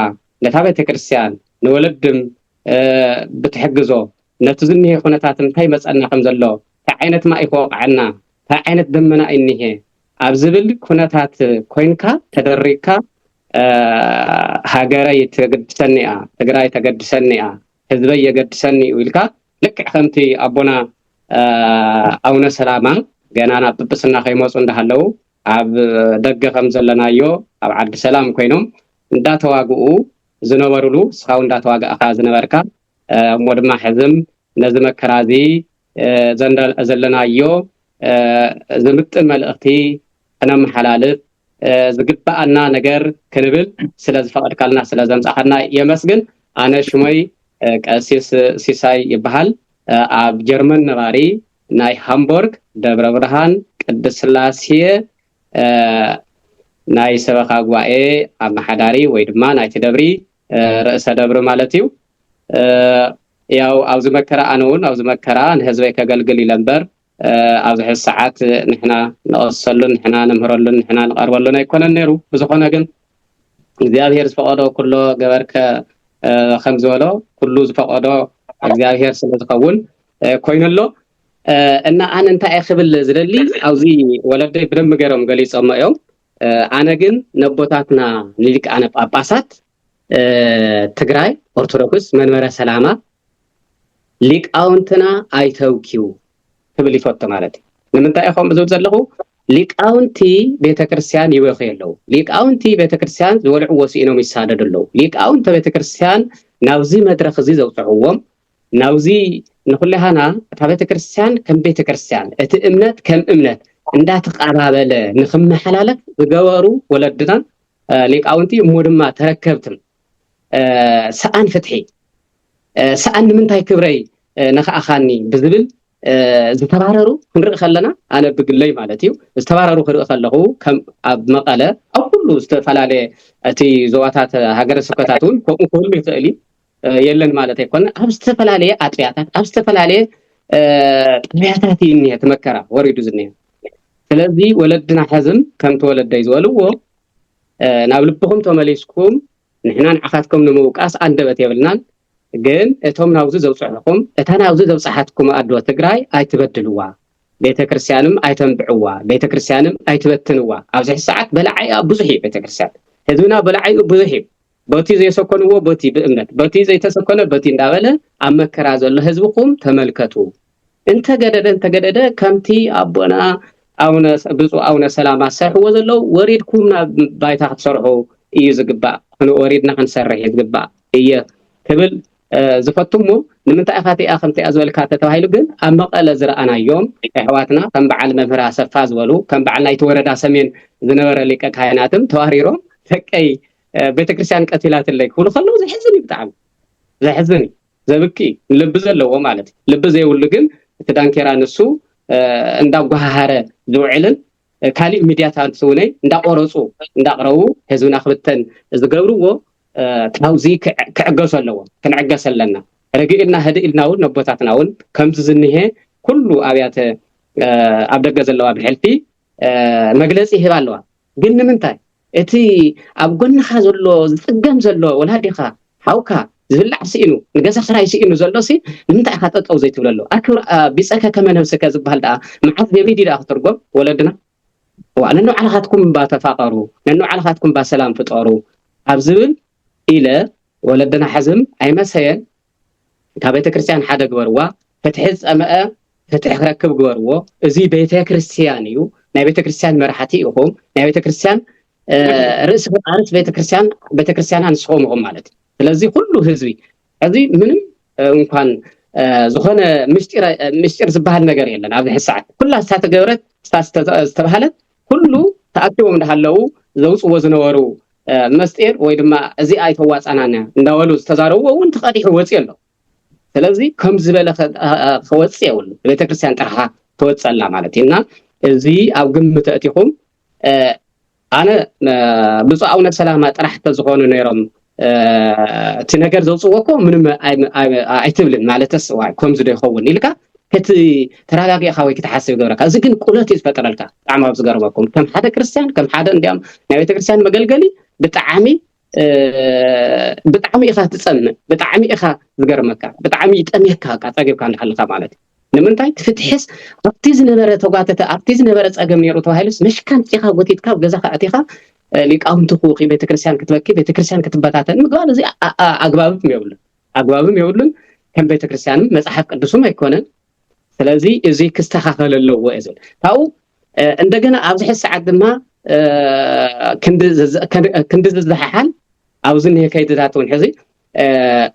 نتابع كريستيان نولدم بتحجزه نتزنيه خناتات انتي مسألنا خمزلو تعينت ما يفوق عنا تعينت دمنا إنه أبزبل خناتات كوينكا تدريكا هاجري تقد سنئة تقراي تقد سنئة حزبي قد سنئة ويلكا لك خمتي أبونا أونا سلاما جنانا ببسنا خيموس وندهلو أب دقة خمزلنا يو أب عبد السلام كوينهم دا تواقعو زنوارلو سخاون دا تواقع أخا زنواركا مودما حزم نزم كرازي زلنا يو زمت ملأختي أنا محلالت زقبا أنا نجر كنبل سلاز فقد كالنا سلاز أخذنا يمسجن أنا شوي كأسيس سيساي يبهال أب جرمن نواري ناي هامبورغ دبر برهان قدس لاسيه ناي سبخ أقوائي أما حداري ويدما ناي تدبري رأس دبر مالتيو ياو أوز مكرا أنون أوز مكرا نهزوي كقلقلي لنبر أوز حس ساعات نحنا نوصلن نحنا نمهرلن نحنا نقربلن يكون النيرو بزخونا قن እግዚአብሔር ዝፈቀዶ ኩሎ ገበርከ ከምዝበሎ ኩሉ ዝፈቀዶ እግዚአብሔር ስለዝኸውን ኮይነሎ እና አነ እንታይ አይኽብል ዝደሊ አውዚ ወለደይ ብደም ገሮም ገሊጾም እዮም አነ ግን ነቦታትና ሊቃነ ጳጳሳት ትግራይ ኦርቶዶክስ መንበረ ሰላማ ሊቃውንትና አይተውኪው ክብል ይፈቶ ማለት ንምንታይ ኢኹም ዝብል ዘለኹ ሊቃውንቲ ቤተክርስቲያን ይወኽየለው ሊቃውንቲ ቤተክርስቲያን ዝወልዑ ወሲኖም ይሳደደለው ሊቃውንቲ ቤተክርስቲያን ናውዚ መድረኽ እዚ ዘውፅዕዎም ናውዚ ንኹለሃና እታ ቤተክርስቲያን ከም ቤተክርስቲያን እቲ እምነት ከም እምነት እንዳተቀባበለ ንኽመሐላለፍ ዝገበሩ ወለድና ሊቃውንቲ እሙድማ ተረከብትም ሰአን ፍትሒ ሰአን ምንታይ ክብረይ ነኻኣኻኒ ብዝብል ዝተባረሩ ክንርኢ ከለና ኣነ ብግለይ ማለት እዩ ዝተባረሩ ክርኢ ከለኹ ከም ኣብ መቐለ ኣብ ኩሉ ዝተፈላለየ እቲ ዞባታት ሃገረ ስብከታት እውን ከምኡ ክህሉ ይኽእል የለን ማለት ኣይኮነ ኣብ ዝተፈላለየ ኣጥቢያታት ኣብ ዝተፈላለየ ጥብያታት እኒሄ ትመከራ ወሪዱ ዝኒሄ ስለዚ ወለድና ሕዝም ከም ተወለደይ ዝበልዎ ናብ ልብኹም ተመሊስኩም ንሕና ንዓኻትኩም ንምውቃስ አንደበት የብልናን ግን እቶም ናውዚ ዘውፅዕኹም እታ ናውዚ ዘውፅሓትኩም ኣድወ ትግራይ ኣይትበድልዋ ቤተክርስቲያንም ኣይተንብዕዋ ቤተክርስቲያንም ኣይትበትንዋ ኣብዚ ሰዓት በላዓይ ብዙሕ ቤተክርስቲያን ህዝብና በላዓይ ብዙሕ በቲ ዘይሰኮንዎ በቲ ብእምነት በቲ ዘይተሰኮነ በቲ እንዳበለ ኣብ መከራ ዘሎ ህዝብኩም ተመልከቱ እንተገደደ ከምቲ ኣቦና ኣውነ ብፁዕ ኣውነ ሰላማ ሰርሕዎ ዘለው ወሪድኩም ናብ ባይታ ክትሰርሑ እዩ ዝግባእ ወሪድና ክንሰርሕ ዝግባእ እየ ክብል ዝፈትሞ ንምንታይ ኣኻቲኣ ከምቲ ኣዝበልካ ተባሂሉ ግን ኣብ መቐለ ዝረኣናዮም ኣሕዋትና ከም በዓል መምህር ኣሰፋ ዝበሉ ከም በዓል ናይቲ ወረዳ ሰሜን ዝነበረ ሊቀ ካህናትም ተዋሪሮም ፈቀይ ቤተክርስትያን ቀቲላትለይ ክብሉ ከለዉ ዘሕዝን እዩ ብጣዕሚ ዘሕዝን ዘብኪ ልቢ ዘለዎ ማለት ልቢ ዘይብሉ ግን እቲ ዳንኬራ ንሱ እንዳጓሃረ ዝውዕልን ካሊእ ሚድያታት ስውነይ እንዳቆረፁ እንዳቅረቡ ህዝብና ክብተን ዝገብርዎ ታውዚ ክዕገሱ ኣለዎ ክንዕገስ ኣለና ረጊእልና ህድኢልና እውን ነቦታትና እውን ከምዚ ዝኒሄ ኩሉ ኣብያተ ኣብ ደገ ዘለዋ ብሕልፊ መግለፂ ይህብ ኣለዋ ግን ንምንታይ እቲ ኣብ ጎንኻ ዘሎ ዝፅገም ዘሎ ወላዲኻ ሓውካ ዝብላዕ ስኢኑ ንገዛ ክራይ ስኢኑ ዘሎሲ ንምንታይ ኢኻ ጠጠው ዘይትብለሎ ኣክብር ቢፀካ ከመ ነብስከ ዝበሃል ደኣ መዓዝ የቢድ ኢዳ ክትርጎም ወለድና ዋነኑ ዓላኻትኩም ባተፋቀሩ ነኑ ዓላኻትኩም ባሰላም ፍጠሩ ኣብ ዝብል ኢለ ወለድና ሓዝም ኣይመሰየን ካብ ቤተክርስትያን ሓደ ግበርዋ ፍትሒ ፀመአ ፍትሒ ክረክብ ግበርዎ እዚ ቤተክርስትያን እዩ ናይ ቤተክርስትያን መራሕቲ ኢኹም ናይ ቤተክርስትያን ርእስ ፈጣሪት ቤተክርስትያና ንስኹም ኢኹም ማለት ስለዚ ኩሉ ህዝቢ እዚ ምንም እንኳን ዝኾነ ምስጢር ዝበሃል ነገር የለን ኣብዚ ሕሳዓት ኩላ ዝተገበረት ዝተባሃለት ኩሉ ተኣኪቦም እንዳሃለው ዘውፅዎ ዝነበሩ መስጢር ወይ ድማ እዚ ኣይተዋፃናና እንዳወሉ ዝተዛረብዎ እውን ተቐዲሑ ወፂ ኣሎ ስለዚ ከም ዝበለ ክወፅእ የብሉ ቤተክርስትያን ጥራሓ ተወፀላ ማለት እና እዚ ኣብ ግምት ኣቲኹም ኣነ ብፁዕ ኣቡነ ሰላማ ጥራሕ ተዝኾኑ ነይሮም እቲ ነገር ዘውፅዎኮ ምንም ኣይትብልን ማለትስ ከምዚ ዶ ይኸውን ኢልካ ከቲ ተረጋጊእኻ ወይ ክትሓስብ ይገብረካ እዚ ግን ቁለት እዩ ዝፈጥረልካ ብጣዕሚ ኣብ ዝገርመኩም ከም ሓደ ክርስቲያን ከም ሓደ እንዲያም ናይ ቤተክርስትያን መገልገሊ ብጣዕሚ ኢኻ ትፀምእ ብጣዕሚ ኢኻ ዝገርመካ ብጣዕሚ ይጠምየካ ፀጊብካ እንዳሃልካ ማለት ንምንታይ ትፍትሕስ ኣብቲ ዝነበረ ተጓተተ ኣብቲ ዝነበረ ፀገም ነይሩ ተባሂሉስ መሽካን ፂኻ ጎቲትካ ገዛኻ ኣቲኻ ሊቃውንቲ ኩኺ ቤተክርስትያን ክትበኪ ቤተክርስትያን ክትበታተን ምግባር እዚ ኣግባብም የብሉን ከም ቤተክርስትያን መጽሓፍ ቅዱስም ኣይኮነን ስለዚ እዚ ክስተኻኸል ኣለዎ እዩ ዝብል ታው እንደገና ኣብዚ ሕሳዓት ድማ ክንዲ ዝዝሓሓል ኣብዚ ኒሄ ከይድታት እውን ሕዚ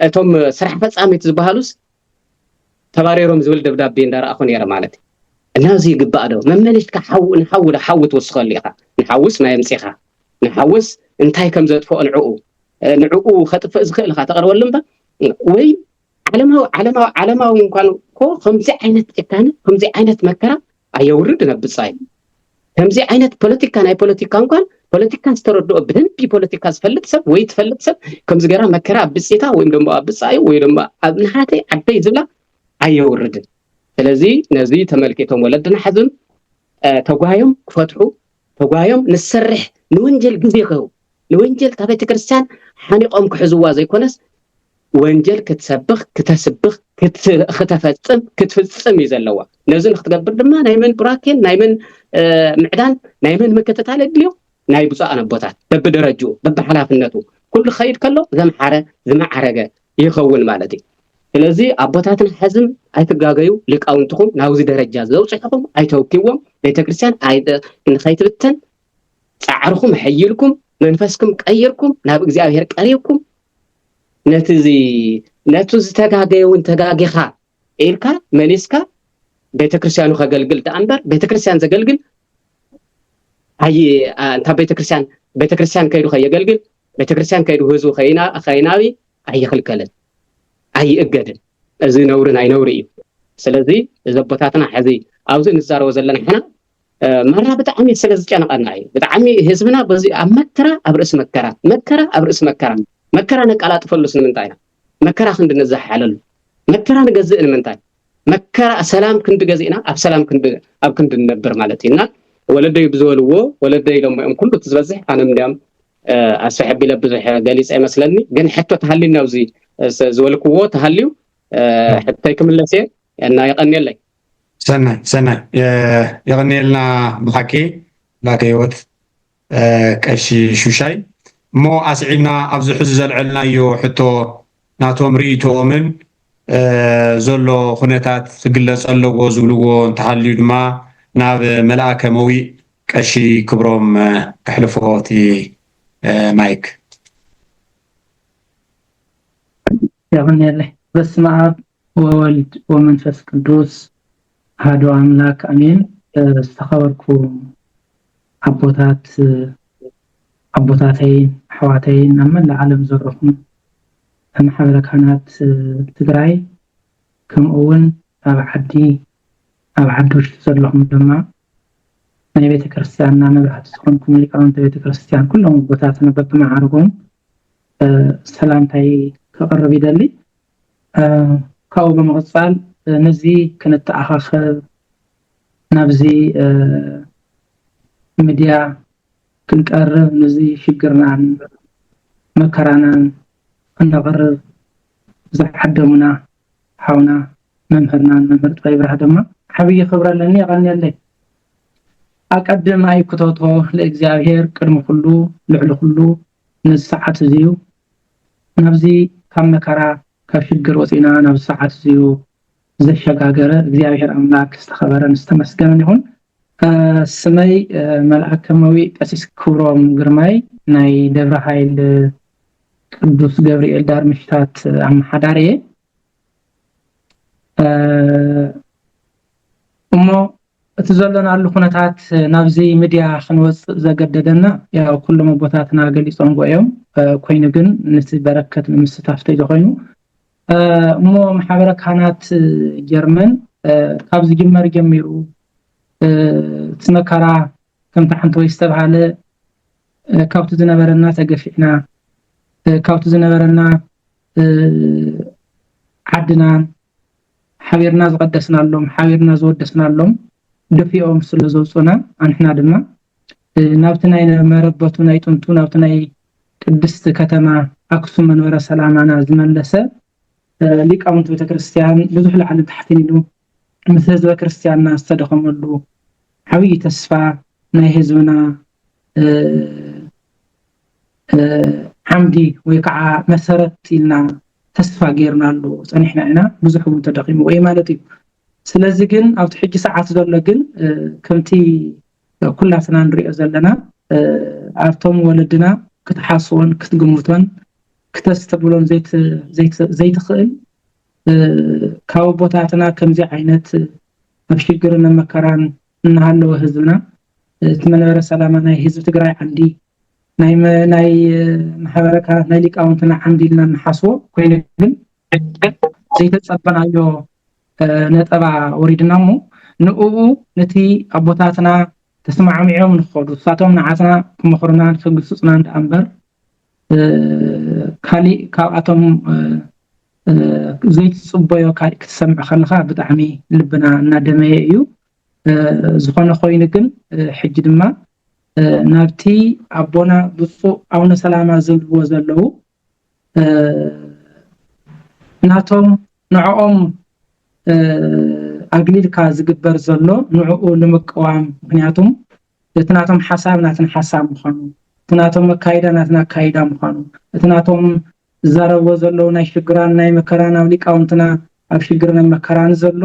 እቶም ስራሕ ፈፃሚት ዝበሃሉስ ተባሪሮም ዝብል ደብዳቤ እንዳረኣኹ ነይረ ማለት እና እዚ ይግባእ ዶ መመለሽካ ንሓዊ ትወስኸሉ ኢኻ ንሓውስ ማይ ምፂኻ ንሓውስ እንታይ ከም ዘጥፍኦ ንዕኡ ከጥፍእ ዝኽእል ኢኻ ተቐርበሉ እምበር ወይ ዓለማዊ እንኳን እኮ ከምዚ ዓይነት ጭካነ ከምዚ ዓይነት መከራ ኣየውርድ ነብፃይ ከምዚ ዓይነት ፖለቲካ ናይ ፖለቲካ እንኳን ፖለቲካ ዝተረድኦ ብደንቢ ፖለቲካ ዝፈልጥ ሰብ ወይ ትፈልጥ ሰብ ከምዚ ገራ መከራ ብፅታ ወይ ደሞ ኣብፃዩ ወይ ደሞ ኣብ ንሓተይ ዓበይ ዝብላ ኣየውርድን ስለዚ ነዚ ተመልኪቶም ወለድና ሓዝም ተጓዮም ክፈትሑ ተጓዮም ንሰርሕ ንወንጀል ግዜ ክህቡ ንወንጀል ካብ ቤተክርስትያን ሓኒቆም ክሕዝዋ ዘይኮነስ ወንጀል ክትሰብኽ ክተስብኽ ክትፍፅም እዩ ዘለዋ ነዚ ንክትገብር ድማ ናይ መን ብራኬን ናይ መን ምዕዳን ናይ መን መከተታል ኣድልዮ ናይ ብፁዓን ኣቦታት በብደረጅኡ በብሓላፍነቱ ኩሉ ኸይድ ከሎ ዘምሓረ ዝማዕረገ ይኸውን ማለት እዩ ስለዚ ኣቦታትና ሕዝም ኣይትጋገዩ ሊቃውንትኩም ናብዚ ደረጃ ዘውፅሕኩም ኣይተወኪዎም ቤተክርስትያን ንኸይትብተን ፃዕርኩም ሕይልኩም መንፈስኩም ቀይርኩም ናብ እግዚኣብሔር ቀሪብኩም ነቲ ዝተጋገየውን ተጋጊኻ ኢልካ መሊስካ ቤተክርስትያኑ ከገልግል ተኣንበር ቤተክርስትያን ዘገልግል እንታ ቤተክርስትያን ከይዱ ከየገልግል ቤተክርስትያን ከይዱ ህዝቡ ኸይናቢ ኣይኽልከልን ኣይእገድን እዚ ነውርን ኣይነውሪ እዩ ስለዚ እዚ ኣቦታትና ሕዚ ኣብዚ ንዛረቦ ዘለና ሕና መራ ብጣዕሚ ስለ ዝጨነቐና እዩ ብጣዕሚ ህዝብና በዚ ኣብ መከራ ኣብ ርእሲ መከራ ነቃላጥፈሉስ ንምንታይ ኢና መከራ ክንድንዘሓለሉ መከራ ንገዝእ ንምንታይ መከራ ሰላም ክንድገዚእና ኣብ ሰላም ኣብ ክንድንነብር ማለት እዩ እና ወለደይ ብዝበልዎ ወለደይ ኢሎም እዮም ኩሉ ትዝበዝሕ ኣነ እንዲያም ኣስሕቢለ ብዙሕ ገሊፀ ይመስለኒ ግን ሕቶ ተሃሊና ኣብዚ ዝወልክዎ ተሃልዩ ሕቶይ ክምለስ እየ እና ይቐኒየለይ ሰናይ ይቐኒየልና ብሓቂ ላከ ህይወት ቀሺ ሹሻይ እሞ ኣስዒብና ኣብዚ ሕዚ ዘልዕልናዮ ሕቶ ናቶም ርእይቶኦምን ዘሎ ኩነታት ክግለፅ ኣለዎ ዝብልዎ እንተሃልዩ ድማ ናብ መልኣከ መዊእ ቀሺ ክብሮም ከሕልፎ እቲ ማይክ يغني الله بسم الله وولد ومنفس قدوس هادو أملاك أمين استخبركم أبوتاتين حواتين نمن لعالم زرهم هم حبر كانت تقرأي كم أول أبعدوش تزرلهم لما من بيت كريستيان نبرح تسخنكم اللي كانوا بيت كريستيان كلهم أبوتاتنا ببما عرقون سلامتي كقرب يدلي كاو بمغصال نزي كانت أخاخ نبزي ميديا كنقرب نزي شجرنا عن مكرانا نقرب زح حدمنا حاونا ممهرنا ممهر طيب هذا حبي خبر لني غني لي أقدم أي كتوتو لإግዚአብሔር ቅድም ሁሉ ልዕሊ ሁሉ ንሰዓት እዚዩ ናብዚ ካብ መከራ ካብ ሽግር ወፂና ናብ ሰዓት እዚዩ ዘሸጋገረ እግዚአብሔር አምላክ ዝተኸበረን ዝተመስገነን ይሁን ስመይ መልአከማዊ ቀሲስ ክብሮም ግርማይ ናይ ደብረ ኃይል ቅዱስ ገብርኤል ዳር ምሽታት አማሐዳርየ እሞ እትዘለናሉ ኩነታት ናብዚ ሚድያ ክንወጽ ዘገደደና ያው ኩሎም ቦታትና ገሊጾም ጎዮም ኮይኑ ግን ነቲ በረከት ምስታፍተይ ዝኾኑ እሞ ማሕበረ ካህናት ጀርመን ካብዚ ጅመር ጀሚሩ ትመከራ ከም ታሕንቶ ይስተባሃለ ካብቱ ዝነበረና ተገፊዕና ካብቱ ዝነበረና ዓድና ሓቢርና ዝቀደስናሎም ሓቢርና ዝወደስናሎም ደፊኦም ስለዘውፅና አንሕና ድማ ናብቲ ናይ መረበቱ ናይ ጥንቱ ናብቲ ናይ ቅድስት ከተማ አክሱም መንበረ ሰላማና ዝመለሰ ሊቃውንት ቤተክርስቲያን ብዙሕ ለዓለ ታሕቲን ኢሉ ምስ ህዝበ ክርስቲያንና ዝተደኸመሉ ዓብይ ተስፋ ናይ ህዝብና ዓምዲ ወይ ከዓ መሰረት ኢልና ተስፋ ገይርናሉ ፀኒሕና ኢና ብዙሕ እውን ተደኺሙ ወይ ማለት እዩ ስለዚ ግን ኣብቲ ሕጂ ሰዓት ዘሎ ግን ከምቲ ኩላትና ንሪኦ ዘለና ኣብቶም ወለድና ክትሓስቦን ክትግምቶን ክተስተብሎን ዘይትኽእል ካብ ቦታትና ከምዚ ዓይነት ኣብ ሽግርን መከራን እናሃለወ ህዝብና እቲ መንበረ ሰላማ ናይ ህዝቢ ትግራይ ዓንዲ ናይ ማሕበረ ካህናት ናይ ሊቃውንትና ዓንዲ ኢልና ንሓስቦ ኮይኑ ግን ዘይተፀበናዮ ነጠባ ወሪድና እሞ ንኡ ነቲ ኣቦታትና ተስማዕሚዖም ንኸዱ ሳቶም ንዓትና ክመኽሩና ክግስጹና እንዳእምበር ካሊእ ካብኣቶም ዘይትጽበዮ ካሊእ ክትሰምዕ ከለኻ ብጣዕሚ ልብና እናደመየ እዩ ዝኾነ ኮይኑ ግን ሕጂ ድማ ናብቲ ኣቦና ብፁዕ ኣቡነ ሰላማ ዝብልዎ ዘለዉ ናቶም ንዕኦም ኣግሊልካ ዝግበር ዘሎ ንዕኡ ንምቅዋም ምክንያቱም እቲ ናቶም ሓሳብ ናትን ሓሳብ ምዃኑ እቲ ናቶም መካይዳ ናትን ኣካይዳ ምዃኑ እቲ ናቶም ዝዛረብዎ ዘለዉ ናይ ሽግራን ናይ መከራን ኣብ ሊቃውንትና ኣብ ሽግርን መከራን ዘሎ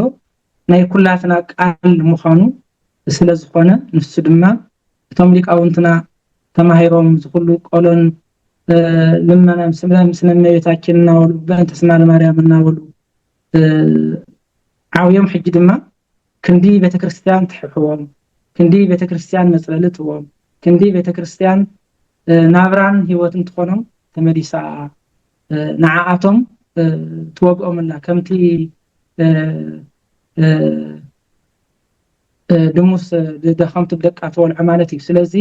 ናይ ኩላትና ቃል ምዃኑ ስለ ዝኾነ ንሱ ድማ እቶም ሊቃውንትና ተማሂሮም ዝኩሉ ቆሎን ልመና ምስለ እመቤታችን እናበሉ በእንተ ስማ ለማርያም እናበሉ ዓውዮም ሕጂ ድማ ክንዲ ቤተክርስቲያን ትሕሕቦም ክንዲ ቤተክርስቲያን መጽለልትዎም ክንዲ ቤተክርስቲያን ናብራን ህይወትን ትኾኖም ተመዲሳ ንዓኣቶም ትወግኦምላ ከምቲ ድሙስ ደኸምቲ ብደቃ ትበልዑ ማለት እዩ ስለዚ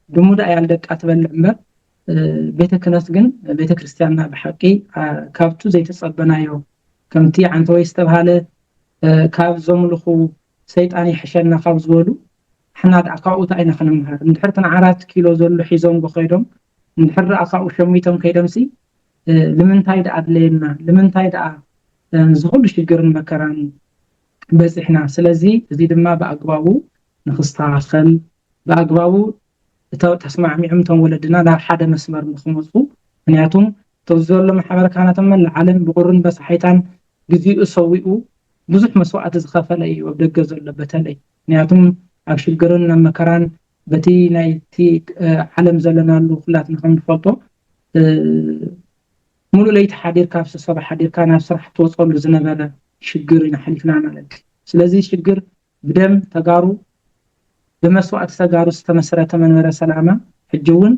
ድሙዳ እያ ልደቃ ትበልዕ እምበር ቤተ ክህነት ግን ቤተክርስቲያንና ብሓቂ ካብቱ ዘይተጸበናዮ ከምቲ ዓንተ ወይ ዝተባሃለ ካብ ዘምልኹ ሰይጣን ይሕሸና ካብ ዝበሉ ሕና ካብኡ ታይና ክንምሃር እንድሕር ተን 4 ኪሎ ዘሎ ሒዞም ጎኸይዶም እንድሕር ኣኻኡ ሸሚቶም ከይደምሲ ንምንታይ ዳ ኣድለየና ንምንታይ ዳ ዝኹሉ ሽግርን መከራን በጽሕና ስለዚ እዚ ድማ በአግባቡ ንኽስተኻኸል በአግባቡ ተስማዕሚዖም ቶም ወለድና ናብ ሓደ መስመር ንኽመፁ ምክንያቱም ተዘሎ ማሕበረ ካህናት መላዓለም ብቁርን በሳሒታን ግዜኡ ሰዊኡ ብዙሕ መስዋዕቲ ዝኸፈለ እዩ ኣብ ደገ ዘሎ በተለይ ምክንያቱም ኣብ ሽግርን ናብ መከራን በቲ ናይቲ ዓለም ዘለናሉ ኩላትና ከም ንፈልጦ ሙሉ ለይት ሓዲርካ ስብሰባ ሓዲርካ ናብ ስራሕ ተወፅሉ ዝነበረ ሽግር ኢና ሓሊፍና ማለት ስለዚህ ሽግር ብደም ተጋሩ በመስዋዕት ተጋሩ ዝተመሰረተ መንበረ ሰላማ ሕጅውን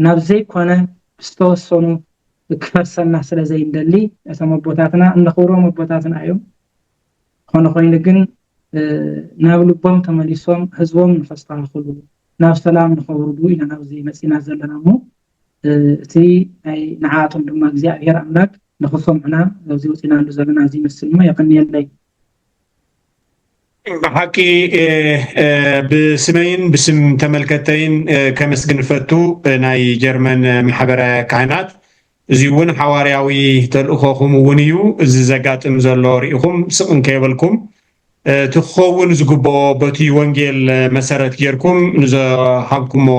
ናብ ዘይኮነ ዝተወሰኑ ክፈርሰና ስለዘይንደሊ እቶም ኣቦታትና እንኽብሮም ኣቦታትና እዮም ኮነ ኮይኑ ግን ናብ ልቦም ተመሊሶም ህዝቦም ንኸስተኻኽሉ ናብ ሰላም ንኸውርዱ ኢና ናብዚ መፂና ዘለና እሞ እቲ ናይ ንዓቶም ድማ እግዚኣብሔር ኣምላክ ንኽሰምዑና ኣብዚ ወፂናሉ ዘለና እዚ ይመስል እሞ የቕኒየለይ በሓቂ ብስመይን ብስም ተመልከተይን ከመስግን ፈቱ ናይ ጀርመን ማሕበረ ካህናት እዚ እውን ሓዋርያዊ ተልእኾኹም እውን እዩ እዚ ዘጋጥም ዘሎ ርኢኹም ስቕን ከየበልኩም ትኸውን ዝግብኦ በቲ ወንጌል መሰረት ጌርኩም ንዝሃብኩሞ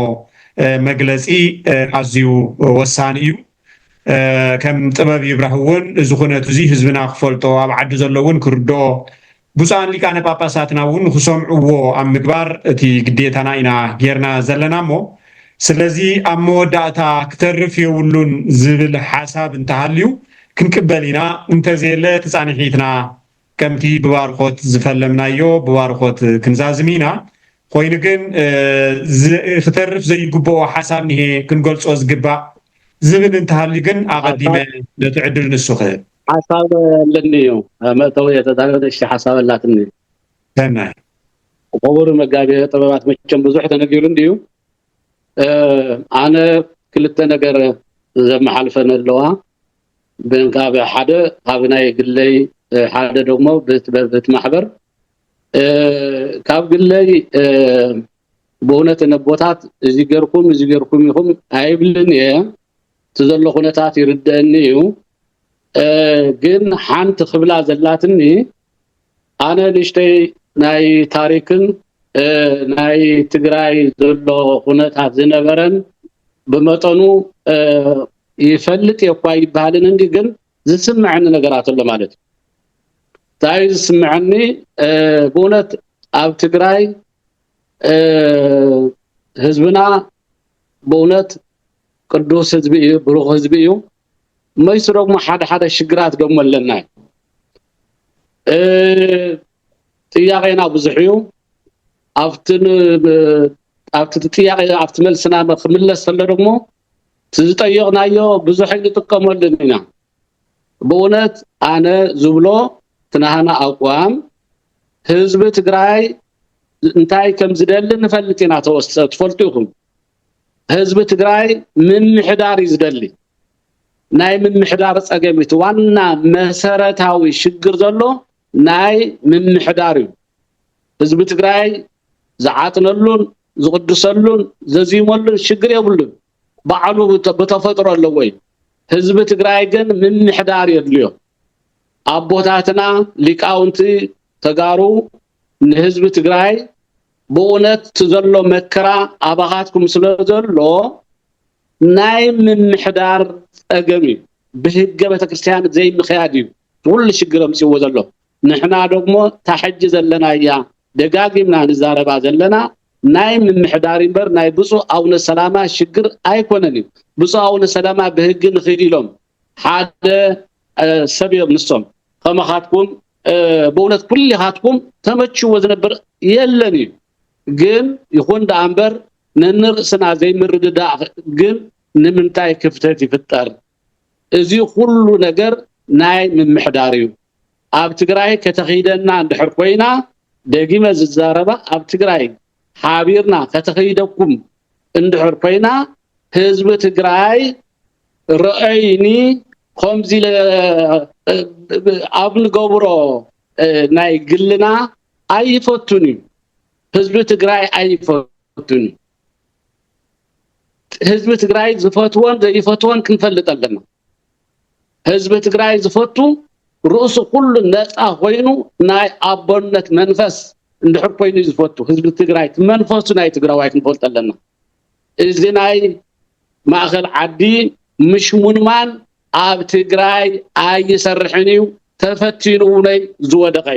መግለፂ ኣዝዩ ወሳኒ እዩ ከም ጥበብ ይብራህ እውን እዚ ኩነት እዚ ህዝብና ክፈልጦ ኣብ ዓዲ ዘሎ እውን ክርድኦ ብፁዓን ሊቃነ ጳጳሳትና እውን ክሰምዕዎ ኣብ ምግባር እቲ ግዴታና ኢና ጌርና ዘለና እሞ ስለዚ ኣብ መወዳእታ ክተርፍ የብሉን ዝብል ሓሳብ እንተሃልዩ ክንቅበል ኢና እንተዘየለ ተፃኒሒትና ከምቲ ብባርኾት ዝፈለምናዮ ብባርኾት ክንዛዝም ኢና ኮይኑ ግን ክተርፍ ዘይግብኦ ሓሳብ ንሄ ክንገልፆ ዝግባእ ዝብል እንተሃልዩ ግን ኣቐዲመ ነቲ ዕድል ንሱ ክህብ حساب لنيو ما توي تدعون الشيء حساب اللاتني تمام وقور مقابل طبعات مشان بزوح تنقيلون ديو أنا كل التنقر زي ما حلفنا اللواء بين قابل حدا قابلنا يقول لي حدا دومو بيت محبر قابل لي بونة النبوتات زيجركم يهم عيبلني تزل خناتات يردنيو ግን ሓንቲ ክብላ ዘላትኒ ኣነ ንሽተይ ናይ ታሪክን ናይ ትግራይ ዘሎ ኩነታት ዝነበረን ብመጠኑ ይፈልጥ የኳ ይባሃልን እንዲ ግን ዝስምዐኒ ነገራት ኣሎ ማለት ታይ ዝስምዐኒ ብእውነት ኣብ ትግራይ ህዝብና ብእውነት ቅዱስ ህዝቢ እዩ ብሩኽ ህዝቢ እዩ ما يسرق ما حدا شجرات قوم لنا تياغينا بزحيو أفتن تياغي أفتمل سنة مخملة سلرقمو تزطيقنا يو بزحي نتقم لنا بونت أنا زبلو تنهانا أقوام حزب تقراي انتاي كم زدل نفلتنا تفلتوهم حزب تقراي من حدار يزدلي ናይ ምምሕዳር ጸገሚት ዋና መሰረታዊ ሽግር ዘሎ ናይ ምምሕዳር እዩ ህዝቢ ትግራይ ዝዓጥነሉን ዝቅድሰሉን ዘዚመሉን ሽግር የብሉን በዓሉ በተፈጥሮ ኣለዎ ህዝቢ ትግራይ ግን ምምሕዳር የድልዮ ኣቦታትና ሊቃውንቲ ተጋሩ ንህዝቢ ትግራይ ብእውነት ዘሎ መከራ ኣባኻትኩም ስለ ዘሎ ናይ ምምሕዳር ጸገሚ ብህገ ቤተክርስቲያን ዘይ ምኽያድ እዩ ሁሉ ሽግረም ሲወ ዘሎ ንሕና ደግሞ ታሕጂ ዘለና ያ ደጋጊምና ንዛረባ ዘለና ናይ ምምሕዳር እምበር ናይ ብፁዕ ኣቡነ ሰላማ ሽግር ኣይኮነን እዩ ብፁዕ ኣቡነ ሰላማ ብህግ ንኽድ ኢሎም ሓደ ሰብዮም ንሶም ከመኻትኩም ብእውነት ኩልኻትኩም ተመችዎ ዝነብር የለን እዩ ግን ይኹን ዳ እምበር ነንርእስና ዘይምርድዳእ ግን ንምንታይ ክፍተት ይፍጠር እዚ ሁሉ ነገር ናይ ምምሕዳር እዩ ኣብ ትግራይ ከተኺደና እንድሕር ኮይና ደጊመ ዝዛረባ ኣብ ትግራይ ሓቢርና ከተኺደኩም እንድሕር ኮይና ህዝቢ ትግራይ ረአይኒ ከምዚ ኣብ ንገብሮ ናይ ግልና ኣይፈቱን ህዝቢ ትግራይ ኣይፈቱን ህዝቢ ትግራይ ዝፈትወን ዘይፈትወን ክንፈልጥ ኣለና ህዝቢ ትግራይ ዝፈቱ ርእሱ ኩሉ ነፃ ኮይኑ ናይ ኣቦነት መንፈስ እንድሕር ኮይኑ ዝፈቱ ህዝቢ ትግራይ መንፈሱ ናይ ትግራዋይ ክንፈልጥ ኣለና እዚ ናይ ማእኸል ዓዲ ምሽሙንማን ኣብ ትግራይ ኣይሰርሕን እዩ ተፈቲኑ ናይ ዝወደቀ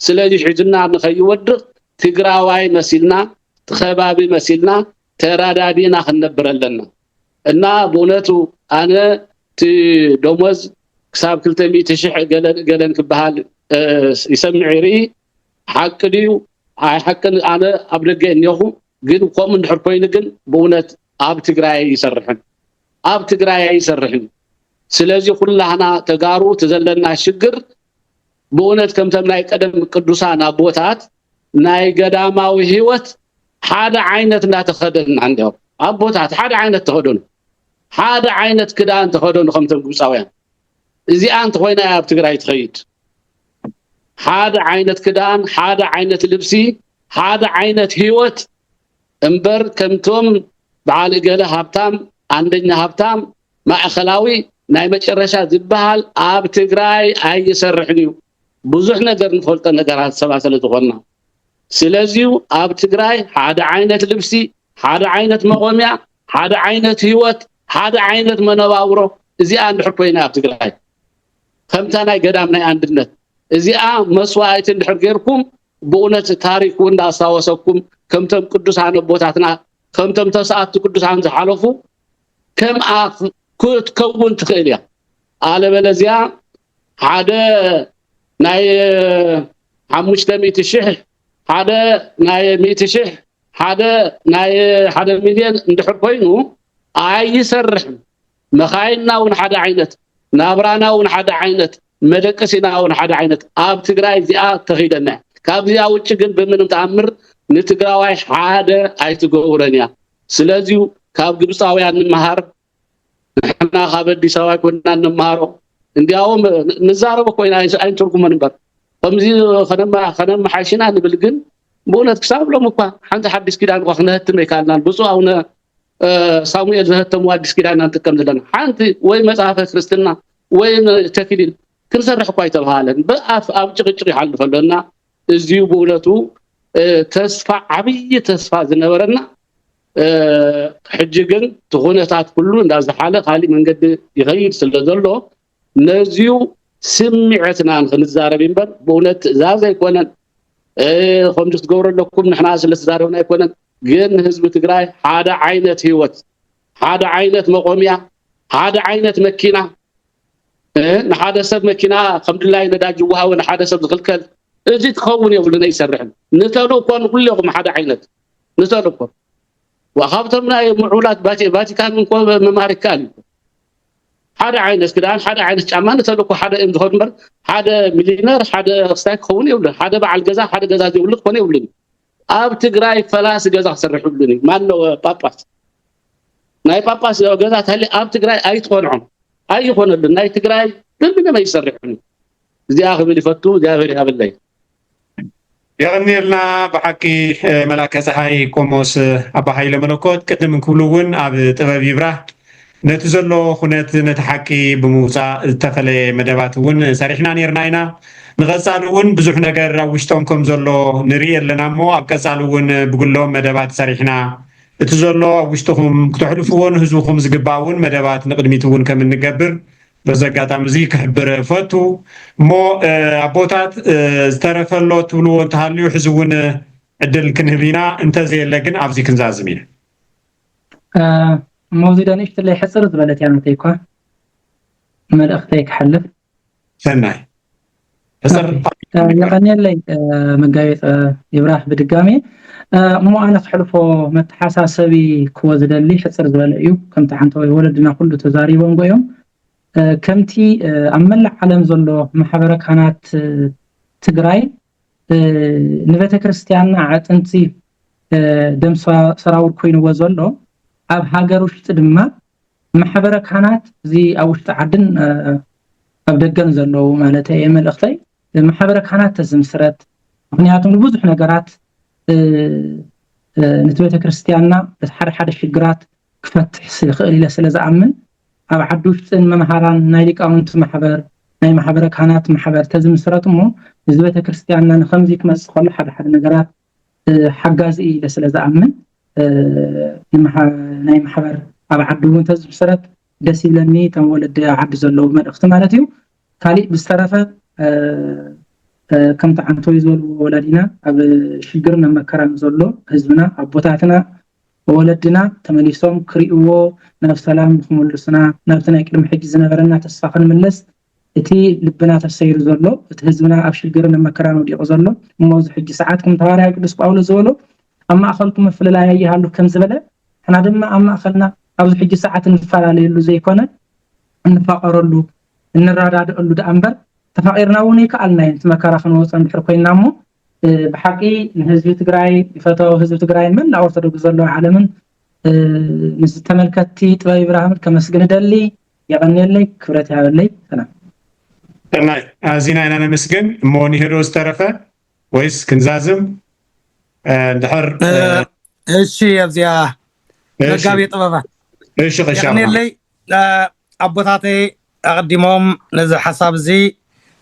ስለዚ ሕዝና ንኸይወድቕ ትግራዋይ መሲልና ተኸባቢ መሲልና ተራዳዲና ክንነብር ኣለና እና ብእውነቱ ኣነ دموز كساب 200 شح قالن كبحال يسمع يري حق ديو هاي حق انا ابلغ انيو ግን ቆም እንድሕር ኮይኑ ግን በእውነት ኣብ ትግራይ ይሰርሕን ኣብ ትግራይ ይሰርሕን ስለዚህ ሁላህና ተጋሩ ተዘለና ሽግር በእውነት ከምተም ናይ ቀደም ቅዱሳን አቦታት ናይ ገዳማዊ ህይወት ሓደ ዓይነት እንዳተኸደን አንደው አቦታት ሓደ ዓይነት ተኸደኑ ሓደ ዓይነት ክዳን ተኸደኑ ከምተም ግብፃውያን እዚኣ እንተ ኮይና ኣብ ትግራይ ትኸይድ ሓደ ዓይነት ክዳን ሓደ ዓይነት ልብሲ ሓደ ዓይነት ህይወት እምበር ከምቶም በዓል ገለ ሃብታም አንደኛ ሃብታም ማእኸላዊ ናይ መጨረሻ ዝባሃል ኣብ ትግራይ ኣይሰርሕን እዩ ብዙሕ ነገር ንፈልጦ ነገራት ሰባሰለ ዝኾና ስለዚህ ኣብ ትግራይ ሓደ ዓይነት ልብሲ ሓደ ዓይነት መቆሚያ ሓደ ዓይነት ህይወት ሓደ ዓይነት መነባብሮ እዚኣ እንድሕር ኮይና ኣብ ትግራይ ከምታ ናይ ገዳም ናይ አንድነት እዚኣ መስዋዕት እንድሕር ገርኩም በእውነት ታሪክ እንዳሳወሰኩም ከምተም ቅዱሳን ቦታትና ከምተም ተሰዓት ቅዱሳን ዝሓለፉ ከም ኣፍ ክትከውን ትኽእል እያ አለበለዚያ ሓደ ናይ 500,000 ሓደ ናይ 100,000 ሓደ ናይ 1 ሚልዮን እንድሕር ኮይኑ ኣይሰርሕም መኻይና ውን ሓደ ዓይነት ናብራና ውን ሓደ ዓይነት መደቀሲና ውን ሓደ ዓይነት ኣብ ትግራይ እዚኣ ተኺደና ካብዚያ ውጭ ግን በምንም ተኣምር ንትግራዋይ ሓደ ኣይትገብረን እያ ስለዚህ ካብ ግብፃውያን ንመሃር ንሕና ካብ አዲስ አበባ ኮና ንመሃሮ እንዲያውም ንዛረበ ኮይና ኣይንትርጉመን እምበር ከምዚ خنم ሓሽና ንብል ግን በእውነት ክሳብሎም እኳ ሓንቲ ሓዲስ ኪዳን ወኽነህትም ይካልናን ብፁዕ አቡነ ሳሙኤል ዘህተሙ አዲስ ኪዳን አንጥቀም ዘለና ሓንቲ ወይ መጽሐፈ ክርስትና ወይ ተክሊል ክንሰርሕ እኳ ይተባሃለን በአፍ ኣብ ጭቅጭቅ ይሓልፈለና እዚሁ በእውነቱ ተስፋ ዓብይ ተስፋ ዝነበረና ሕጂ ግን ትኹነታት ሁሉ እንዳዝሓለ ካሊ መንገዲ ይኸይድ ስለዘሎ ነዚሁ ስምዕትና ክንዛረብ እምበር በእውነት ዛዛ ይኮነን ከምዚ ትገብረለኩም ንሕና ስለተዛረብና ይኮነን ግን ህዝቢ ትግራይ ሓደ ዓይነት ህይወት ሓደ ዓይነት መቆሚያ ሓደ ዓይነት መኪና ንሓደ ሰብ መኪና ከምድላይ ነዳጅ ወሃው ንሓደ ሰብ ዝኽልከል እዚ ትኸውን የብሉን ይሰርሕን ንተልእኮን ኩልኩም ሓደ ዓይነት ንተልእኮ وخابتم ናይ ምዑላት ቫቲካን እንኳን መማር ይካል ሓደ ዓይነት ክዳን ሓደ ዓይነት ጫማ ንተልእኮ ሓደ እንድኾን እምበር ሓደ ሚሊዮነር ሓደ ስታይ ክኸውን የብሉን ሓደ በዓል ገዛ ሓደ ገዛ ዘይብሉ ክኾን የብሉን ኣብ ትግራይ ፈላስ ገዛ ክሰርሑሉኒ ማነው ጳጳስ ናይ ጳጳስ ገዛ ታሊ ኣብ ትግራይ ኣይትኾንዖም ኣይኾነሉን ናይ ትግራይ ብምንም ይሰርሑኒ እዚኣ ክብል ይፈቱ እግዚአብሔር ያብለይ يغنيلنا بحكي ملاك ፀሓይ ቆሞስ ኣባ ሃይለ መለኮት ቅድም ክብሉውን ኣብ ጥበብ ይብራህ ነቲ ዘሎ ኩነት ነቲ ሓቂ ብምውፃእ ዝተፈለየ መደባት እውን ሰሪሕና ነርና ኢና ንቐፃሊ እውን ብዙሕ ነገር ኣብ ውሽጦም ከም ዘሎ ንርኢ ኣለና እሞ ኣብ ቀፃሊ እውን ብጉሎም መደባት ሰሪሕና እቲ ዘሎ ኣብ ውሽጥኹም ክትሕልፍዎን ህዝብኹም ዝግባእ እውን መደባት ንቅድሚት እውን ከም እንገብር በዘጋጣም እዚ ክሕብር ፈቱ ሞ ኣቦታት ዝተረፈሎ ትብልዎ እንተሃልዩ ሕዚ እውን ዕድል ክንህቢና እንተዘየለ ግን ኣብዚ ክንዛዝም ኢና موزيدا نشتلي حصر زبلت يعني تيكو ملأختي كحلف ሰናይ حصر يقني لي مقايت يبراح بدقامي مو انا صحلفو متحساسبي كوزدلي حصر زبليو كم تحنتو ولدنا كله تزاريبون غيوم كمتي املع علم زلو محبره كانت تግራይ ንቤተ ክርስቲያን አጥንቲ ደምሳ ሰራውር ኮይኑ ወዘሎ ኣብ ሃገር ውሽጥ ድማ ማሕበረ ካህናት እዚ ኣብ ውሽጥ ዓድን ኣብ ደገን ዘለው ማለት እዩ መልእኽተይ ማሕበረ ካህናት ተዝምስረት ምክንያቱም ብዙሕ ነገራት ነቲ ቤተ ክርስቲያንና ሓደ ሓደ ሽግራት ክፈትሕ ይኽእል ኢለ ስለዝኣምን ኣብ ዓዲ ውሽጥን መምሃራን ናይ ሊቃውንት ማሕበር ናይ ማሕበረ ካህናት ማሕበር ተዝምስረት እሞ እዚ ቤተ ክርስቲያንና ንከምዚ ክመጽእ ከሎ ሓደ ሓደ ነገራት ሓጋዚ ኢለ ስለዝኣምን ናይ ማሕበር ኣብ ዓዲ እውን ተዝምስረት ደስ ይብለኒ ተወለደ ዓዲ ዘለው መልእኽቲ ማለት እዩ ካሊ ብዝተረፈ ከም ተዓንቶ ይዘሉ ወላዲና ኣብ ሽግርና መከራን ዘሎ ህዝብና ኣቦታትና ወለድና ተመሊሶም ክሪእዎ ናብ ሰላም ክምልሱና ናብቲ ናይ ቅድሚ ሕጂ ዝነበረና ተስፋ ክንምለስ እቲ ልብና ተሰይሩ ዘሎ እቲ ህዝብና ኣብ ሽግርን መከራን ወዲቁ ዘሎ እሞዝ ሕጂ ሰዓት ከም ተዋርያ ቅዱስ ጳውሎስ ዝበሎ ኣብ ማእኸልኩም መፍለላይ ይሃሉ ከም ዝበለ ሕና ድማ ኣብ ማእኸልና ኣብዚ ሕጂ ሰዓት እንፈላለየሉ ዘይኮነ እንፋቀረሉ እንራዳድአሉ ዳእምበር ተፋቂርና እውን ይከኣልና እቲ መከራ ክንወፅን ድሕር ኮይና እሞ بحقي هزبي تግራይ يفتو هزبي تግራይ من ኦርቶዶክስ ዘሎ ዓለምን ንዝተመልከቲ ጥበብ ኢብራሂም ከመስግን ደሊ يغنيلي ክብረት ያበለይ ሰላም ናይ አዚና ኢና ነመስግን ሞኒ ሄዶ ዝተረፈ ወይስ ክንዛዝም ድሕር እሺ ኣብዚያ መጋቢ ጥበባት እሺ ኸሻ يغنيلي አቦታተይ አቅዲሞም ነዚ ሐሳብ እዚ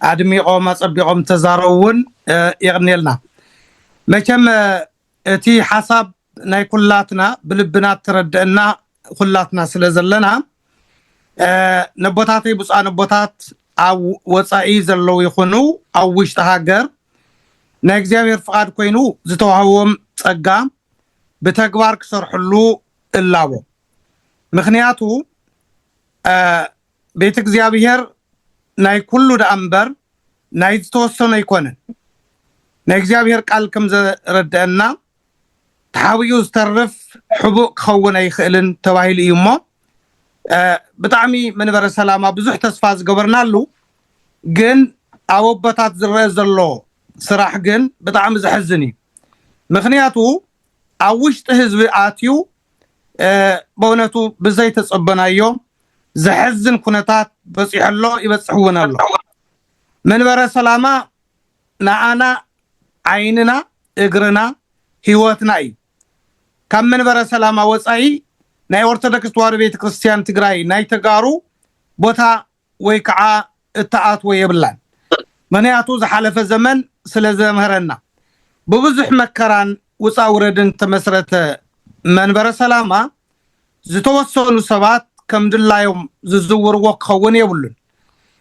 አድሚቆም አጸቢቆም ተዛረውን يغنيلنا መቸም እቲ ሐሳብ ናይ ኩላትና ብልብና ተረድእና ኩላትና ስለዘለና ነቦታተይ ብፃን ቦታት ኣብ ወፃኢ ዘለው ይኹኑ ኣብ ውሽጢ ሃገር ናይ እግዚአብሔር ፍቃድ ኮይኑ ዝተዋህቦም ጸጋ በተግባር ክሰርሕሉ እላቦ ምክንያቱ ቤተ እግዚአብሔር ናይ ኩሉ ዳእምበር ናይ ዝተወሰነ ይኮነን ናይ እግዚአብሔር ቃል ከም ዘረድአና ተሓብዩ ዝተርፍ ሕቡእ ክኸውን ኣይኽእልን ተባሂሉ እዩ እሞ ብጣዕሚ መንበረ ሰላማ ብዙሕ ተስፋ ዝገበርናሉ ግን ኣብ ኣቦታት ዝረአ ዘሎ ስራሕ ግን ብጣዕሚ ዘሕዝን እዩ ምክንያቱ ኣብ ውሽጢ ህዝቢ ኣትዩ በእውነቱ ብዘይ ተጸበናዮ ዘሕዝን ኩነታት በፂሕሎ ይበፅሕውን ኣሎ መንበረ ሰላማ ንኣና ዓይንና እግርና ህይወትና እዩ ካብ መንበረ ሰላማ ወፃኢ ናይ ኦርቶዶክስ ተዋህዶ ቤተ ክርስቲያን ትግራይ ናይ ተጋሩ ቦታ ወይ ከዓ እተኣትዎ የብላን ምክንያቱ ዝሓለፈ ዘመን ስለ ዘምህረና ብብዙሕ መከራን ውፃ ውረድን ተመስረተ መንበረ ሰላማ ዝተወሰኑ ሰባት ከም ድላዮም ዝዝውርዎ ክኸውን የብሉን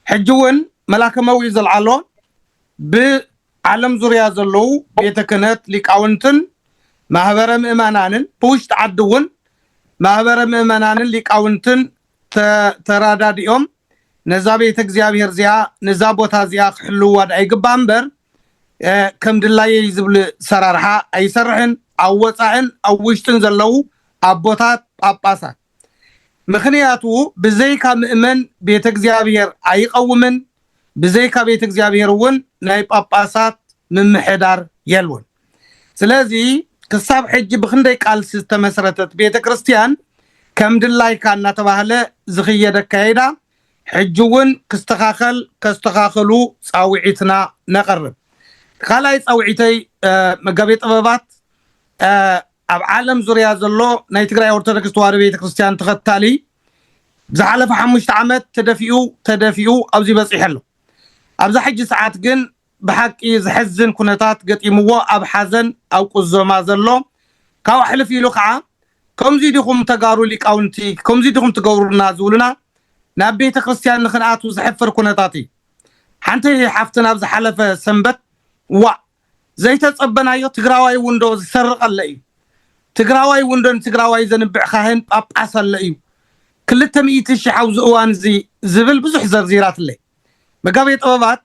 ሕጂ እውን መላከ መዊዕ ዘልዓሎ ብዓለም ዙርያ ዘለው ቤተ ክህነት ሊቃውንትን ማህበረ ምእመናንን ብውሽጢ ዓዲ እውን ማህበረ ምእመናንን ሊቃውንትን ተራዳዲኦም ነዛ ቤተ እግዚአብሔር እዚኣ ነዛ ቦታ እዚኣ ክሕልዋ ኣይግባእ እምበር ከም ድላየ ዝብል ሰራርሓ ኣይሰርሕን ኣብ ወፃእን ኣብ ውሽጥን ዘለው ኣቦታት ጳጳሳት ምክንያቱ ብዘይካ ምእመን ቤተ እግዚአብሔር ኣይቀውምን ብዘይካ ቤተ እግዚአብሔር እውን ናይ ጳጳሳት ምምሕዳር የልውን ስለዚ ክሳብ ሕጂ ብክንደይ ቃልሲ ዝተመስረተት ቤተ ክርስቲያን ከም ድላይካ እናተባህለ ዝኽየደ ካይዳ ሕጂ እውን ክስተኻኸል ከስተኻኸሉ ጻውዒትና ነቐርብ ካልኣይ ጻውዒተይ መጋቤ ጥበባት ኣብ ዓለም ዙርያ ዘሎ ናይ ትግራይ ኦርቶዶክስ ተዋህዶ ቤተ ክርስቲያን ተኸታሊ ዝሓለፈ 5 ዓመት ተደፊኡ ኣብዚ በፂሕሎ ኣብዛ ሕጂ ሰዓት ግን ብሓቂ ዝሕዝን ኩነታት ገጢምዎ ኣብ ሓዘን ኣብ ቁዘማ ዘሎ ካብ ኣሕልፍ ኢሉ ከዓ ከምዚ ዲኹም ተጋሩ ሊቃውንቲ ከምዚ ዲኹም ትገብሩና ዝብሉና ናብ ቤተ ክርስቲያን ንኽንኣቱ ዝሕፍር ኩነታት እዩ ሓንቲ ሓፍትና ኣብ ዝሓለፈ ሰንበት ዘይተጸበናዮ ትግራዋይ ውንዶ ዝሰርቀለ እዩ ትግራዋይ ውንዶን ትግራዋይ ዘንብዕ ካህን ጳጳስ አለ እዩ 200,000 ኣብዚ እዋን ዝብል ብዙሕ ዘርዚራትለይ መጋቤ ጥበባት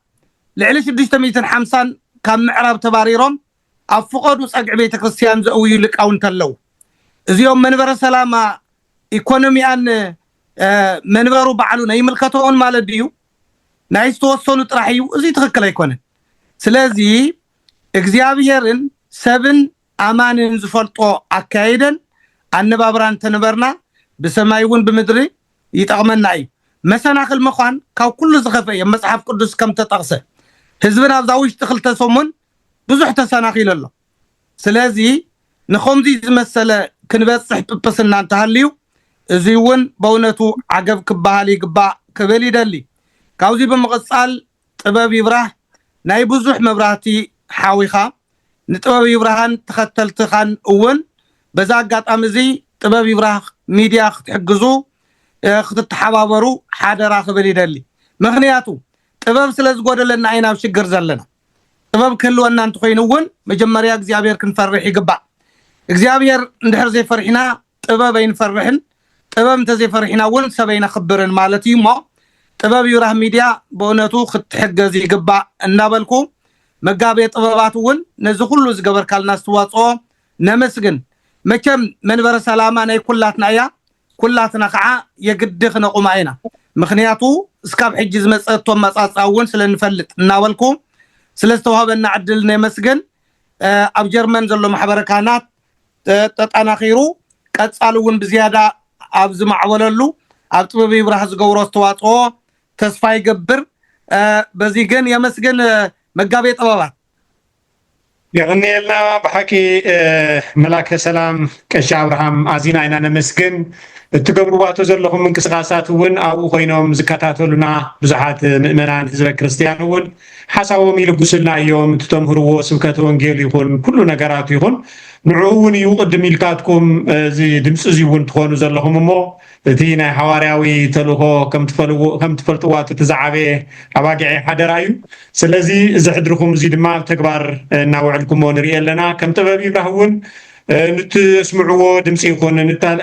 ልዕሊ 650 ካብ ምዕራብ ተባሪሮም ኣብ ፍቆዱ ጸግዕ ቤተ ክርስቲያን ዘእውዩ ሊቃውንት ኣለው እዚኦም መንበረ ሰላማ ኢኮኖሚያን መንበሩ ባዕሉ ናይ ምልከቶን ማለት እዩ ናይ ዝተወሰኑ ጥራሕ እዩ እዚ ትክክል ኣይኮነን ስለዚ እግዚአብሔርን ሰብን አማንን ዝፈልጦ አካይደን አነባብራን ተነበርና በሰማይውን በምድሪ ይጣቅመና እዩ መሰናክል መኳን ካብ ኩሉ ዝኸፈ የመጽሐፍ ቅዱስ ከም ተጠቅሰ ህዝብና ኣብዛውሽ ተክልተ ሰሙን ብዙሕ ተሰናኺል ኣሎ ስለዚ ንኾምዚ ዝመሰለ ክንበጽሕ ጵጵስና እንተሃልዩ እዚውን በእውነቱ ዓገብ ክባሃል ይግባእ ክብል ይደሊ ካብዚ ብምቕጻል ጥበብ ይብራህ ናይ ብዙሕ መብራህቲ ሓዊኻ ንጥበብ ይብራህን ተኸተልትኻን እውን በዛ አጋጣሚ እዚ ጥበብ ይብራህ ሚድያ ክትሕግዙ ክትተሓባበሩ ሓደራ ክብል ይደሊ ምክንያቱ ጥበብ ስለዝጎደለና አይና ኣብ ሽግር ዘለና ጥበብ ክህልወና እንተኮይኑ እውን መጀመርያ እግዚአብሔር ክንፈርሕ ይግባእ እግዚአብሔር እንድሕር ዘይፈርሕና ጥበብ ኣይንፈርሕን ጥበብ እንተዘይፈርሕና እውን ሰብ ኣይነኽብርን ማለት እዩ እሞ ጥበብ ይብራህ ሚድያ በእውነቱ ክትሕገዝ ይግባእ እናበልኩ መጋቤ ጥበባት እውን ነዚ ኩሉ ዝገበርካልና ዝተዋፅኦ ነመስግን መቸም መንበረ ሰላማ ናይ ኩላትና እያ ኩላትና ከዓ የግድ ክነቁማ ኢና ምክንያቱ እስካብ ሕጂ ዝመፀቶም መጻጻ እውን ስለንፈልጥ እናበልኩ ስለዝተዋሃበና ዕድል ነመስግን ኣብ ጀርመን ዘሎ ማሕበረ ካህናት ተጠናኺሩ ቀጻሉ እውን ብዝያዳ ኣብ ዝማዕወለሉ ኣብ ጥበብ ይብራህ ዝገብሮ ዝተዋፅኦ ተስፋ ይገብር በዚ ግን የመስግን መጋቤ ጥበባት يغنيلنا بحكي ملاك سلام كش أبراهام عزينا إنا نمسكن تقبروا تزلهم من كسغاسات ون أو خينهم زكاتاتولنا بزحات مؤمنان حزب كريستيان ون حساوهم يلبسلنا يوم تتمهروا سبكات وانجيل يكون كل نقرات يكون نعون يقدم ملكاتكم زي دمس زيون تخونوا زلهم مو تينا حوارياوي تلوخو كم تفلتوا تتزعبي أواقعي حدرايو سلازي زحدركم زي دماء تكبر ناوعلكم ونريال لنا كم تبابي بهون نتسمعوا دمسي يكون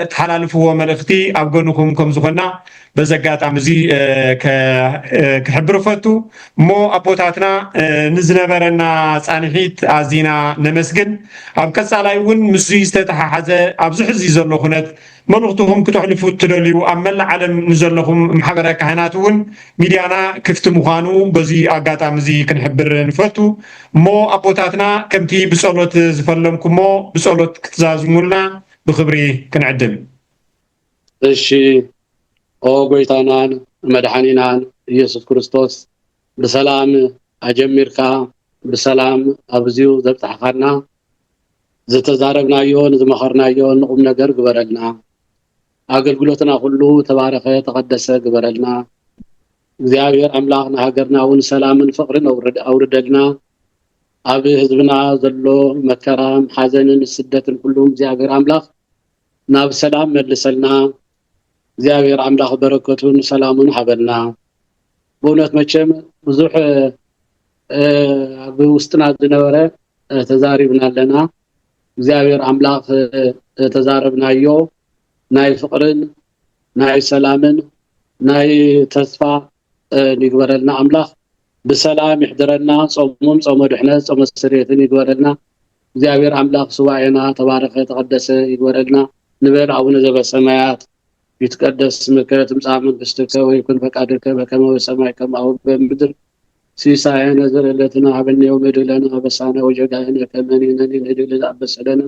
نتحلالفوا ملختي أبقونكم كم زخنا بزقات عمزي كحبرو فتو مو أبوتاتنا نزنبرنا صانحيت عزينا نمسجن أبكس عليون مسي استتح حزة أبزح زي زلخونات ملختهم كتحلفوا تدليو أمل علم نزلهم محبرة كهناتون ميديانا كفت مخانو بزي أقات عمزي كنحبر نفتو مو أبوتاتنا كمتي بسولت زفلمكم مو بسولت كتزازمولنا بخبري كنعدل እሺ ኦ ጎይታናን መድኃኒናን ኢየሱስ ክርስቶስ በሰላም አጀሚርካ በሰላም አብዚው ዘብጣሕካና ዘተዛረብናዮን ዝመኸርናዮን ቁም ነገር ግበረልና አገልግሎትና ሁሉ ተባረከ ተቀደሰ ግበረልና እግዚአብሔር አምላክና ሀገርናውን ሰላምን ፍቅርን አውርደልና አብ ህዝብና ዘሎ መከራም ሐዘንን ስደትን ሁሉ እግዚአብሔር አምላክ ናብ ሰላም መልሰልና እግዚአብሔር አምላክ በረከቱን ሰላሙን ሀበልና በእውነት መቼም ብዙሕ ኣብ ውስጥና ዝነበረ ተዛሪብናለና እግዚአብሔር አምላክ ተዛረብናዮ ናይ ፍቅርን ናይ ሰላምን ናይ ተስፋ ንግበረልና አምላክ በሰላም ይሕድረና ጾሙም ጾመ ድሕነት ጾመ ስርየትን ይግበረልና እግዚአብሔር አምላክ ስዋዕና ተባረከ ተቀደሰ ይግበረልና نبال عون زب السماوات يتقدس اسمك تمصى منفسك ويكون فقدك كما في السماء كما هو بمدر سيساء نزل التنا عبن يوم لنا بسانا وجدنا كمنين ندل لابسلنا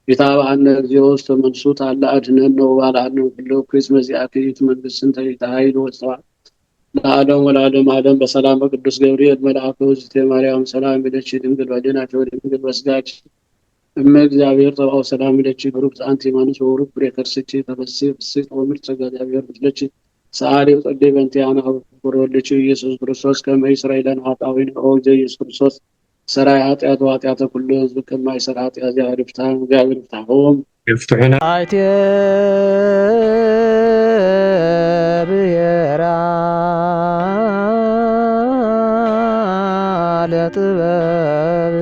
يتابعنا እግዚኦስ መንሱት አለ አድነን ነው ባላን ሁሉ ክሪስማስ ያክሪት መንግስት ተይታይል ወጣ ለዓለም ወለዓለም ዓለም በሰላም በቅዱስ ገብርኤል መልአኩ ዝቴ ማርያም ሰላም ለቺ ድንግል ወደናቸው ድንግል መስጋች እግዚአብሔር ተባው ሰላም ለቺ ብሩክ አንተ ማንስ ወሩክ ብሬከርስቺ ተበስብ ስጥ ወምርጥ እግዚአብሔር ለቺ ሰዓሊው ጸዴ በንቲያና ወሮልቺ ኢየሱስ ክርስቶስ ከመ እስራኤልን አጣዊን ኦ ኢየሱስ ክርስቶስ سراي ኃጢአት ሁሉ ህዝብ ከማይሰራ ኃጢአት ያርፍታ እግዚአብሔር ይፍታሁም يفتحنا አይቴ ብሔራ ለጥበብ